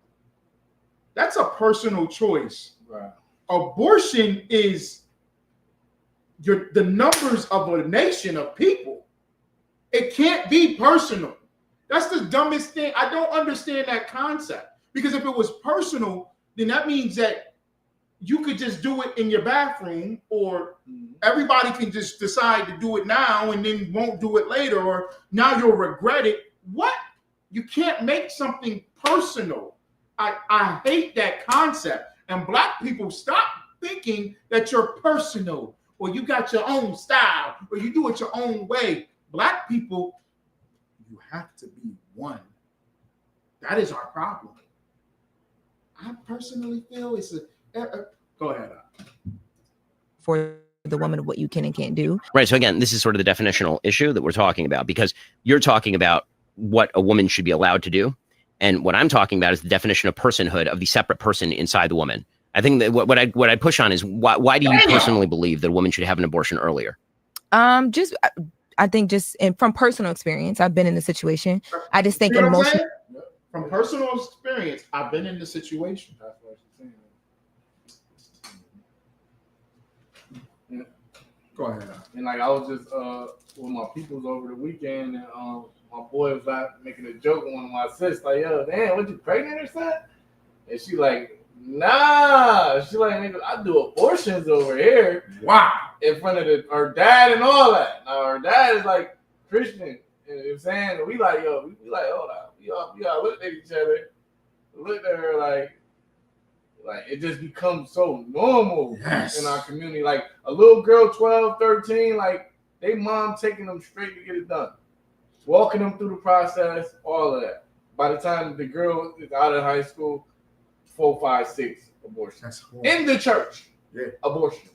That's a personal choice. Right. Abortion is the numbers of a nation of people. It can't be personal. That's the dumbest thing. I don't understand that concept. Because if it was personal, then that means that you could just do it in your bathroom, or everybody can just decide to do it now and then won't do it later, or now you'll regret it. What? You can't make something personal. I hate that concept. And Black people, stop thinking that you're personal or you got your own style, or you do it your own way. Black people, you have to be one. That is our problem. I personally feel it's go ahead. For the woman of what you can and can't do. Right. So again, this is sort of the definitional issue that we're talking about, because you're talking about what a woman should be allowed to do. And what I'm talking about is the definition of personhood of the separate person inside the woman. I think that what I push on is why do you personally believe that a woman should have an abortion earlier? I think just from personal experience, I've been in the situation. I just think emotion. From personal experience, I've been in the situation. That's what she's saying. Go ahead. And like I was just with my peoples over the weekend, and my boy was like making a joke with one of my sisters, like, "Yo, damn, what you pregnant or something?" And she like, "Nah." She like, "Nigga, I do abortions over here." Wow. In front of her dad and all that. Now her dad is like Christian. You know what I'm saying? And we like, yo, we like, hold on. We all looked at each other, looked at her like it just becomes so normal in our community. Like a little girl, 12, 13, like they mom taking them straight to get it done. Walking them through the process, all of that. By the time the girl is out of high school, 4, 5, 6 abortions. In the church. Yeah. Abortions.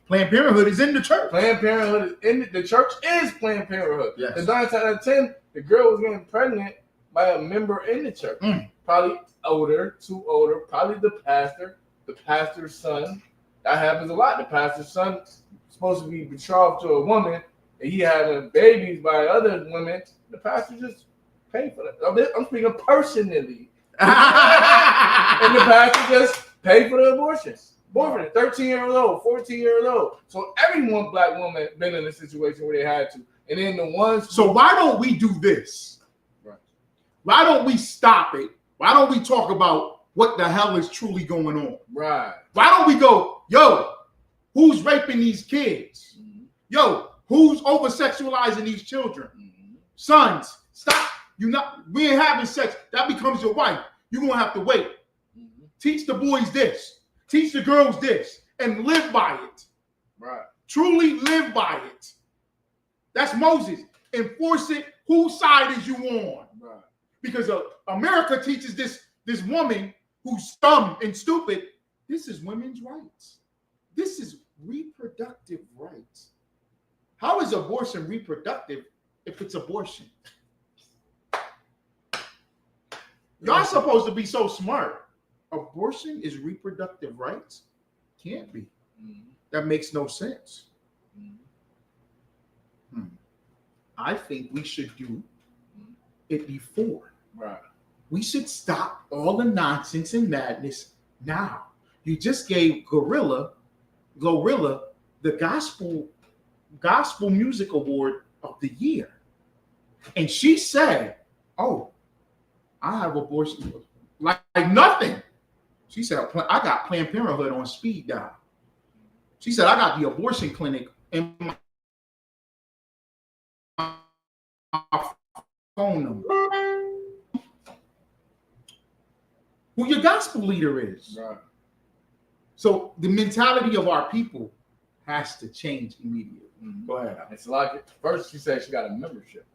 Planned Parenthood is in the church. Planned Parenthood is in the church is Planned Parenthood. Yes. The 9 out of 10, the girl was getting pregnant by a member in the church. Probably older, too older, probably the pastor's son. That happens a lot. The pastor's son is supposed to be betrothed to a woman, and he having babies by other women. The pastor just paid for that. I'm speaking personally. And the pastor just paid for the abortion. 13-year-old, 14-year-old. So every one black woman been in a situation where they had to. And then the ones. So why don't we do this? Right. Why don't we stop it? Why don't we talk about what the hell is truly going on? Right. Why don't we go, yo, who's raping these kids? Mm-hmm. Yo, who's over-sexualizing these children? Mm-hmm. Sons, stop. We ain't having sex. That becomes your wife. You're going to have to wait. Mm-hmm. Teach the boys this. Teach the girls this. And live by it. Right. Truly live by it. That's Moses. Enforce it. Whose side is you on? Right. Because America teaches this woman who's dumb and stupid. This is women's rights. This is reproductive rights. How is abortion reproductive if it's abortion? Y'all supposed to be so smart. Abortion is reproductive rights? Can't be. Mm-hmm. That makes no sense. Mm-hmm. I think we should do it before. Right. We should stop all the nonsense and madness now. You just gave Glorilla the gospel music award of the year. And she said, "Oh, I have abortion like nothing." She said, "I got Planned Parenthood on speed dial." She said, "I got the abortion clinic in my phone number." Who your gospel leader is. Right. So the mentality of our people has to change immediately. Mm-hmm. Go ahead. It's like first she said she got a membership.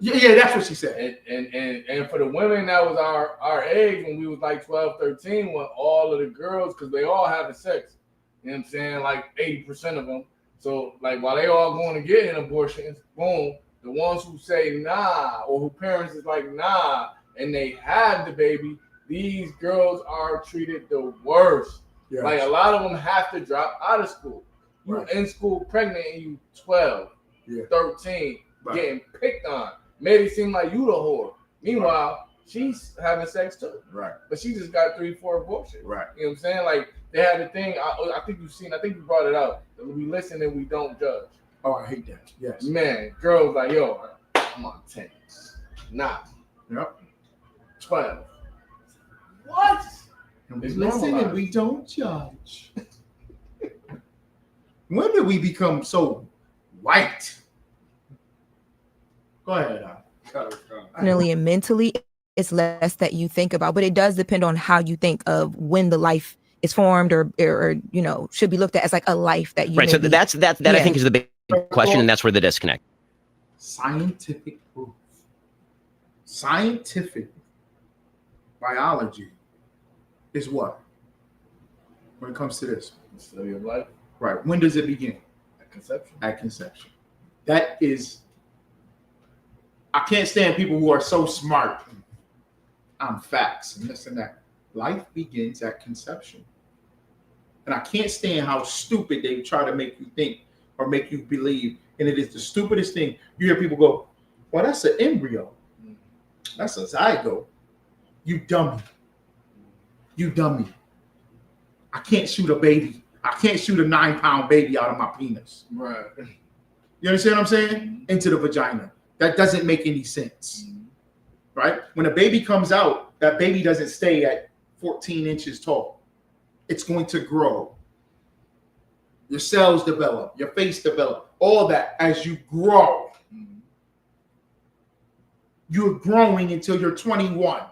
Yeah, that's what she said. And for the women that was our age when we was like 12, 13, when all of the girls, because they all having sex, you know what I'm saying, like 80% of them. So like while they all going to get an abortion, boom, the ones who say nah, or who parents is like nah, and they have the baby, these girls are treated the worst. Yes. Like a lot of them have to drop out of school. You right. In school pregnant and you 12, 13, right. Getting picked on. Made it seem like you the whore. Meanwhile, she's having sex too. Right. But she just got 3-4 abortions. Right. You know what I'm saying? Like they had the thing, I think you brought it out. That we listen and we don't judge. Oh, I hate that. Yes. Man, girls like, yo, I'm on 10. Nah. Yep. 12. What? And we listen and we don't judge. When did we become so white? Go ahead. Definitely and mentally, it's less that you think about, but it does depend on how you think of when the life is formed or you know, should be looked at as like a life that you right. So maybe- that I think is the big question, and that's where the disconnect. Scientific proof. Scientific biology is what? When it comes to this. The study of life. Right. When does it begin? At conception. At conception. That is, I can't stand people who are so smart on facts and this and that. Life begins at conception. And I can't stand how stupid they try to make you think or make you believe. And it is the stupidest thing. You hear people go, well, that's an embryo. That's a zygote. You dummy. You dummy. I can't shoot a baby. I can't shoot a 9-pound baby out of my penis. Right. You understand what I'm saying? Into the vagina. That doesn't make any sense. Right? When a baby comes out, that baby doesn't stay at 14 inches tall. It's going to grow. Your cells develop, your face develop, all that as you grow. You're growing until you're 21.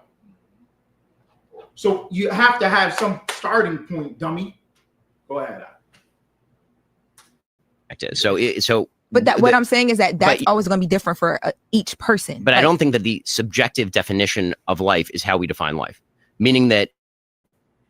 So you have to have some starting point, dummy. Go ahead. But what I'm saying is that that's always going to be different for each person. But I don't think that the subjective definition of life is how we define life. Meaning that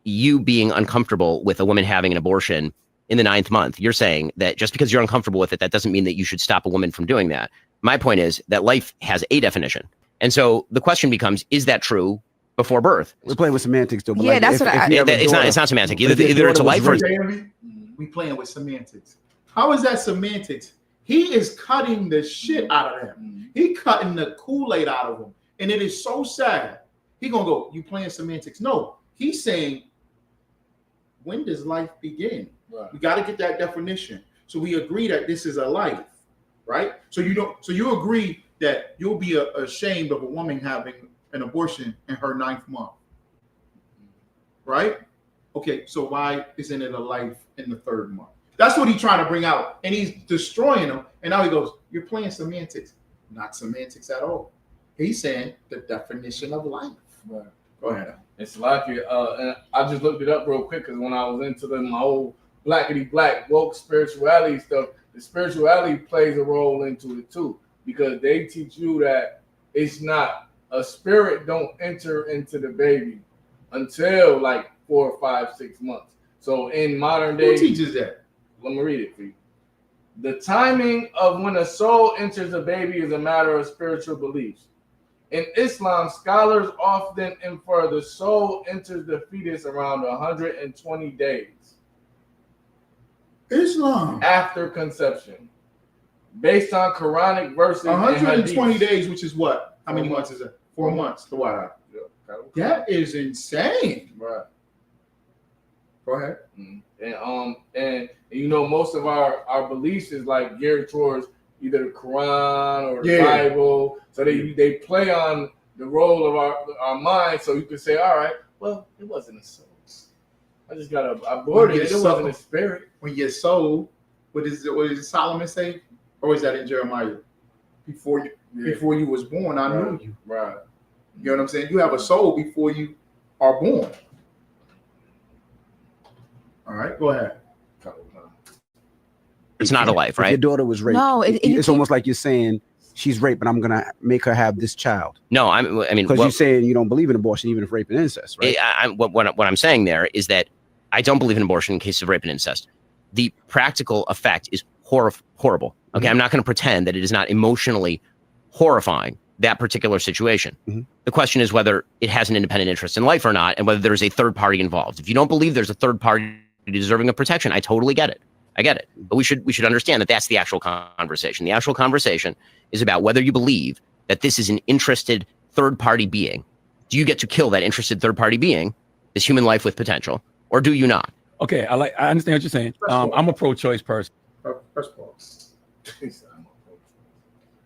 you being uncomfortable with a woman having an abortion in the 9th month, you're saying that just because you're uncomfortable with it, that doesn't mean that you should stop a woman from doing that. My point is that life has a definition. And so the question becomes, is that true before birth? We're playing with semantics, though. But yeah, that's what it's not semantic. Either it's a life or we playing with semantics. How is that semantics? He is cutting the shit out of them. He cutting the Kool-Aid out of them. And it is so sad. He gonna go, you playing semantics? No, he's saying, when does life begin? Right. We got to get that definition. So we agree that this is a life, right? So you agree that you'll be ashamed of a woman having an abortion in her 9th month, right? Okay, so why isn't it a life in the 3rd month? That's what he's trying to bring out, and he's destroying them. And now he goes, you're playing semantics. Not semantics at all. He's saying the definition of life. Right. Go ahead. It's like it. And I just looked it up real quick because when I was into my whole blackity black woke spirituality stuff, the spirituality plays a role into it too, because they teach you that it's not a spirit don't enter into the baby until like 4 or 5, 6 months. So in modern day, who teaches that? Let me read it for you. The timing of when a soul enters a baby is a matter of spiritual beliefs. In Islam, scholars often infer the soul enters the fetus around 120 days. Islam. After conception. Based on Quranic verses. 120 days, which is what? How many months is it? 4 months. The what? That is insane. Right. Go ahead. And you know, most of our beliefs is like geared towards either the Quran or the Bible. So they play on the role of our mind. So you can say, all right, well, it wasn't a soul. I just got aborted. It wasn't a spirit. When your soul, what does Solomon say? Or is that in Jeremiah? Before you was born, I knew you. Right. You know what I'm saying? You have a soul before you are born. All right, go ahead. It's not a life, right? If your daughter was raped. No, it's almost like you're saying she's raped, but I'm gonna make her have this child. No, I mean, because you're saying you don't believe in abortion, even if rape and incest, right? What I'm saying there is that I don't believe in abortion in cases of rape and incest. The practical effect is horrible. Okay, I'm not going to pretend that it is not emotionally horrifying, that particular situation. The question is whether it has an independent interest in life or not, and whether there's a third party involved. If you don't believe there's a third party deserving of protection, I totally get it. I get it. But we should understand that that's the actual conversation. The actual conversation is about whether you believe that this is an interested third party being. Do you get to kill that interested third party being, this human life with potential, or do you not? Okay, I understand what you're saying. I'm a pro-choice person. First of all,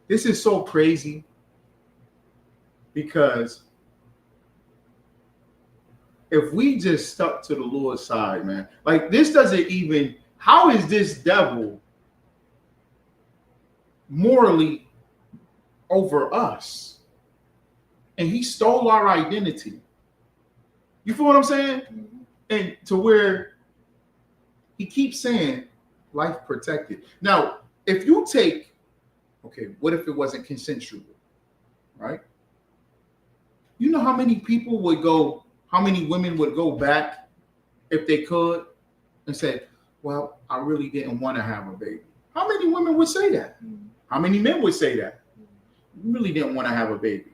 this is so crazy because if we just stuck to the Lord's side, man, like this doesn't even, how is this devil morally over us? And he stole our identity. You feel what I'm saying? And to where he keeps saying life protected. Now, if you take, okay, what if it wasn't consensual, right? You know how many people would go, how many women would go back if they could and say, well, I really didn't want to have a baby. How many women would say that? How many men would say that? You really didn't want to have a baby,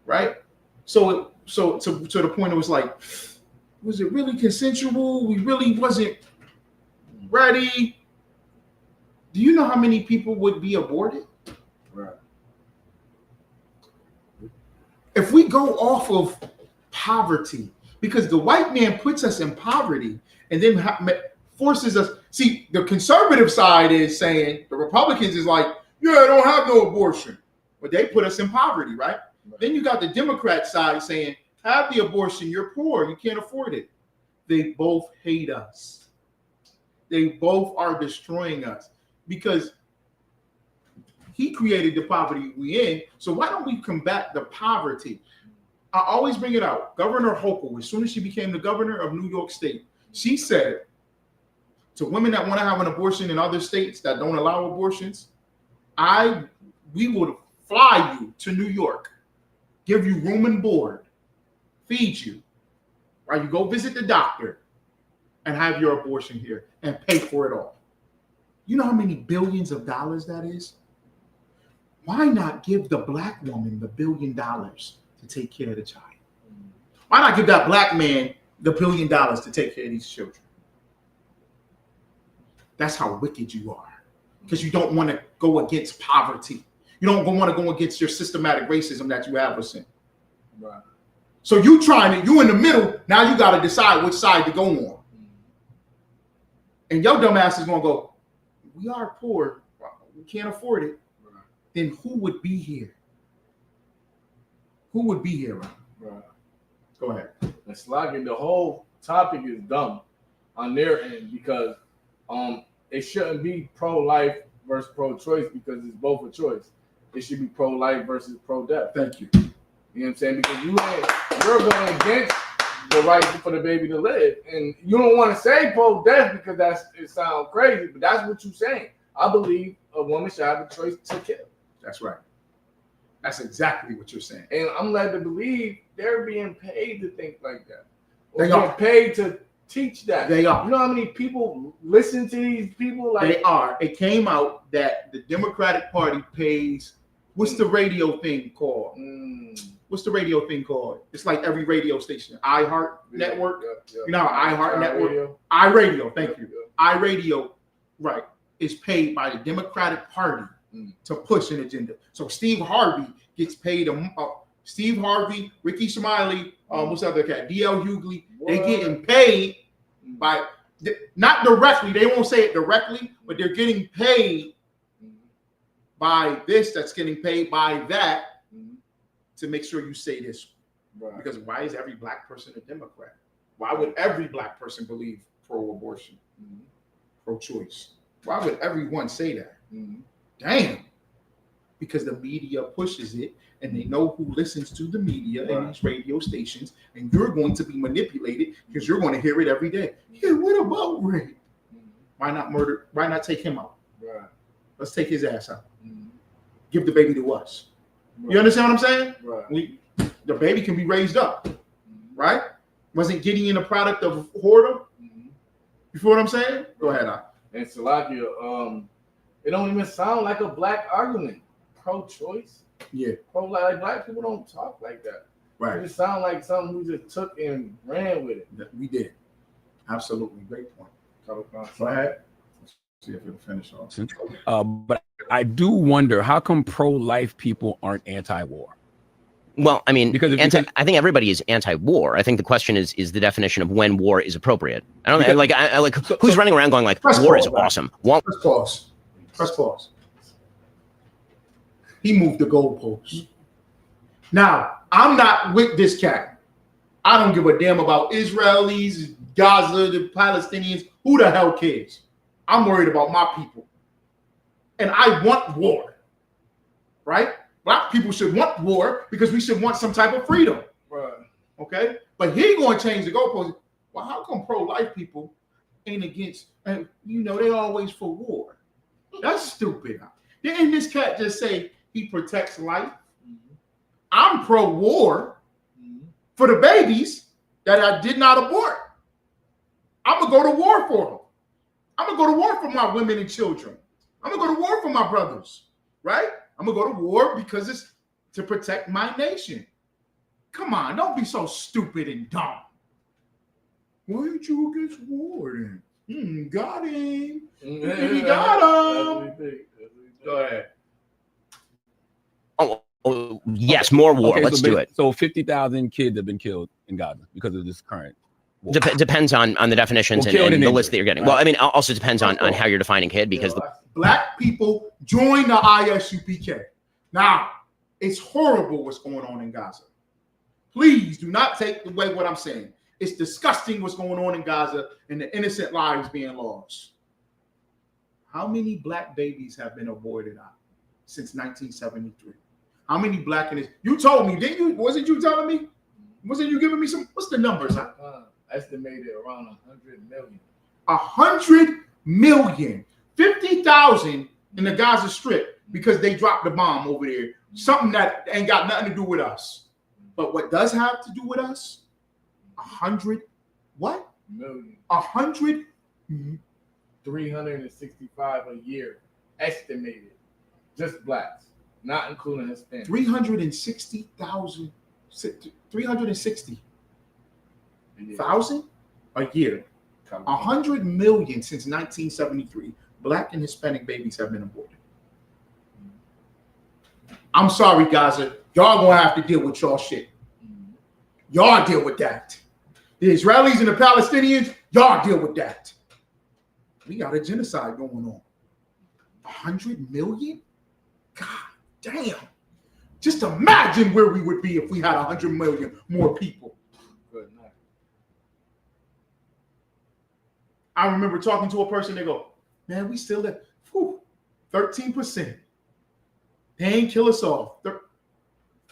right? So to the point, it was like, was it really consensual? We really wasn't ready. Do you know how many people would be aborted? Right. If we go off of poverty, because the white man puts us in poverty and then forces us. See, the conservative side is saying, the Republicans is like, yeah, don't have no abortion. But they put us in poverty, right? Then you got the Democrat side saying, have the abortion, you're poor, you can't afford it. They both hate us. They both are destroying us because he created the poverty we in. So why don't we combat the poverty? I always bring it out. Governor Hochul, as soon as she became the governor of New York State, she said to women that want to have an abortion in other states that don't allow abortions, we would fly you to New York, give you room and board, feed you, while you go visit the doctor and have your abortion here and pay for it all. You know how many billions of dollars that is? Why not give the black woman the $1 billion to take care of the child? Why not give that black man the $1 billion to take care of these children? That's how wicked you are, because you don't want to go against poverty. You don't want to go against your systematic racism that you have us in. Right. So you in the middle. Now you got to decide which side to go on. And your dumb ass is going to go, we are poor. We can't afford it. Right. Then who would be here? Who would be here? Right. Go ahead. It's like the whole topic is dumb on their end because it shouldn't be pro-life versus pro-choice because it's both a choice. It should be pro-life versus pro-death. Thank you. You know what I'm saying? Because you're going against the right for the baby to live. And you don't want to say pro-death because it sounds crazy, but that's what you're saying. I believe a woman should have a choice to kill. That's right. That's exactly what you're saying. And I'm led to believe they're being paid to think like that. Or They are paid to teach that. They are. You know how many people listen to these people? Like they are. It came out that the Democratic Party pays. What's the radio thing called? What's the radio thing called? It's like every radio station. iHeart Network. Yeah. You know how iHeart Network. Radio. iRadio. Thank you. iRadio. Right. Is paid by the Democratic Party to push an agenda. So Steve Harvey gets paid. Steve Harvey, Ricky Smiley, what's the other cat? D.L. Hughley. They getting paid by, not directly. They won't say it directly, but they're getting paid by this. That's getting paid by that to make sure you say this. Right. Because why is every black person a Democrat? Why would every black person believe pro-abortion, pro-choice? Why would everyone say that? Damn. Because the media pushes it and they know who listens to the media and these radio stations, and you're going to be manipulated because you're going to hear it every day. Yeah, what about rape? Why not murder? Why not take him out? Right. Let's take his ass out. Give the baby to us. Right. You understand what I'm saying? Right. The baby can be raised up, right? Wasn't Gideon a product of whoredom? You feel what I'm saying? Go ahead, And Salakia, it don't even sound like a black argument. Pro-choice. Yeah. Pro-life. Like black people don't talk like that. Right. It just sounds like something we just took and ran with it. We did. Absolutely. Great point. Go ahead. Let's see if it'll finish off. But I do wonder, how come pro-life people aren't anti-war? Well, I mean, because I think everybody is anti-war. I think the question is the definition of when war is appropriate. I don't like who's running around going like war is awesome. Press pause. He moved the goalposts. Now, I'm not with this cat. I don't give a damn about Israelis, Gaza, the Palestinians. Who the hell cares? I'm worried about my people. And I want war. Right? Black people should want war because we should want some type of freedom. Right. Okay? But he going to change the goalposts. Well, how come pro-life people ain't against, and they always for war? That's stupid. Didn't this cat just say he protects life? I'm pro-war for the babies that I did not abort. I'm going to go to war for them. I'm going to go to war for my women and children. I'm going to go to war for my brothers, right? I'm going to go to war because it's to protect my nation. Come on, don't be so stupid and dumb. Why ain't you against war then? Got him. He got him. Go ahead. Oh, yes, more war. Okay, Let's do it. So 50,000 kids have been killed in Gaza because of this current war. Depends on the definitions and the list that you're getting. Right. Well, I mean, also depends on how you're defining kid, because Black people join the ISUPK. Now, it's horrible what's going on in Gaza. Please do not take away what I'm saying. It's disgusting what's going on in Gaza and the innocent lives being lost. How many black babies have been aborted out since 1973? How many black in this? You told me, didn't you? Wasn't you telling me? Wasn't you giving me some? What's the numbers? Estimated around 100 million. 100 million. 50,000 in the Gaza Strip because they dropped the bomb over there. Something that ain't got nothing to do with us. But what does have to do with us? 100 what? Million. 100 365 a year estimated. Just blacks, not including Hispanics. 360,000. 360,000 a year. 100 million since 1973. Black and Hispanic babies have been aborted. I'm sorry, Gaza. Y'all gonna have to deal with y'all shit. Y'all deal with that. The Israelis and the Palestinians, y'all deal with that. We got a genocide going on. 100 million? God damn. Just imagine where we would be if we had 100 million more people. Good night. I remember talking to a person, they go, man, we still at 13%. They ain't kill us all.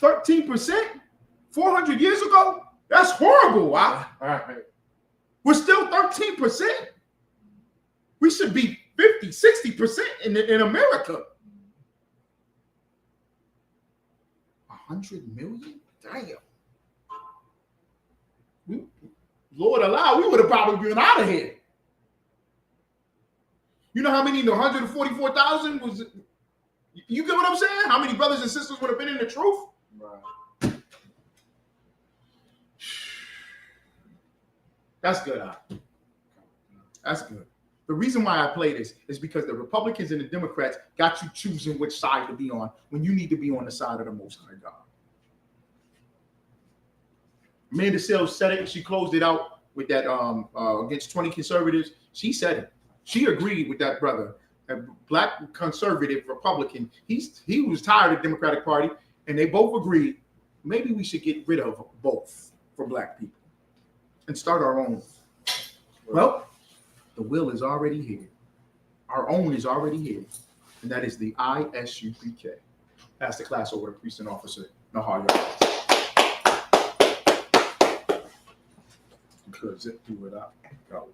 13%? 400 years ago? That's horrible. We're still 13%. We should be 50, 60% in America. 100 million? Damn. Lord allow, we would have probably been out of here. You know how many in the 144,000 was? You get what I'm saying? How many brothers and sisters would have been in the truth? Right. That's good. That's good. The reason why I play this is because the Republicans and the Democrats got you choosing which side to be on when you need to be on the side of the Most High God. Amanda Seales said it. She closed it out with that against 20 conservatives. She said it. She agreed with that brother, that black conservative Republican. He was tired of the Democratic Party, and they both agreed maybe we should get rid of both for black people and start our own. Well, the will is already here. Our own is already here, and that is the ISUPK. Pass the class over to Priest and Officer Nahar. Could zip through it up. Go.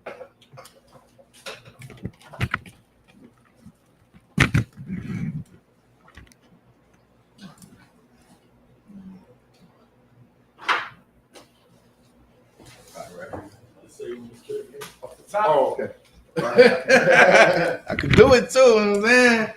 Oh, okay. I could do it too, you know what I'm saying?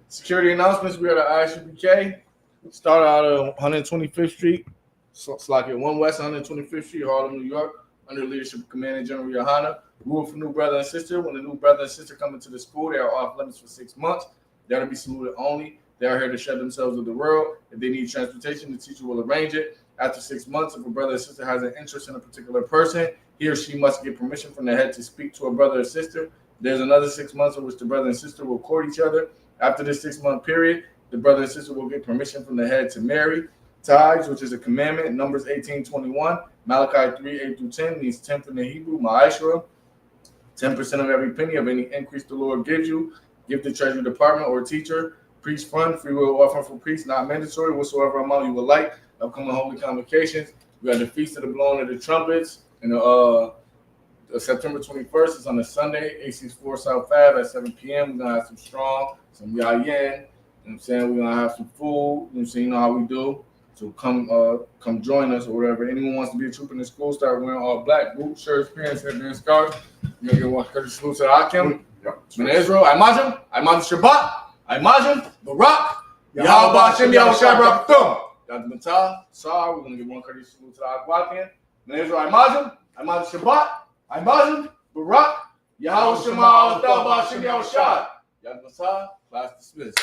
Security announcements. We are the ISUPK. Start out on 125th Street. Slovakia 1 West, 125th Street, Harlem, New York. Under the leadership of Commander General Yohana. Rule for new brother and sister. When the new brother and sister come into the school, they are off limits for 6 months. They are to be saluted only. They are here to share themselves with the world. If they need transportation, the teacher will arrange it. After 6 months, if a brother or sister has an interest in a particular person, he or she must get permission from the head to speak to a brother or sister. There's another 6 months in which the brother and sister will court each other. After this 6 month period, the brother and sister will get permission from the head to marry. Tithes, which is a commandment, Numbers 18:21, Malachi 3:8-10 means 10th in the Hebrew, Ma'ashra. 10% of every penny of any increase the Lord gives you. Give the treasury department or teacher. Priest fund, free will offering for priests, not mandatory, whatsoever amount you would like. Upcoming holy convocations. We got the Feast of the Blowing of the Trumpets and the September 21st is on a Sunday, 864 South Ave at 7 p.m. We're gonna have some strong, some yayin. You know what I'm saying? We're gonna have some food. You know what I'm saying? You know how we do. So come join us or whatever. Anyone wants to be a trooper in the school, start wearing all black boots, shirts, pants, headbands, scarves. You're gonna get one courtesy salute to the Hakim. Min Israel, Imagine Shabbat, Imagine Barak, Yahweh Hashem, Yahweh Shabbat Thum. Dr. Matah, sorry, we're gonna give one courtesy salute to the Akwakin. Min Israel, Imagine Shabbat, Imagine Barak, Yahweh Shema, Hashem, Yahweh Shad. Dr. Matah, class dismissed.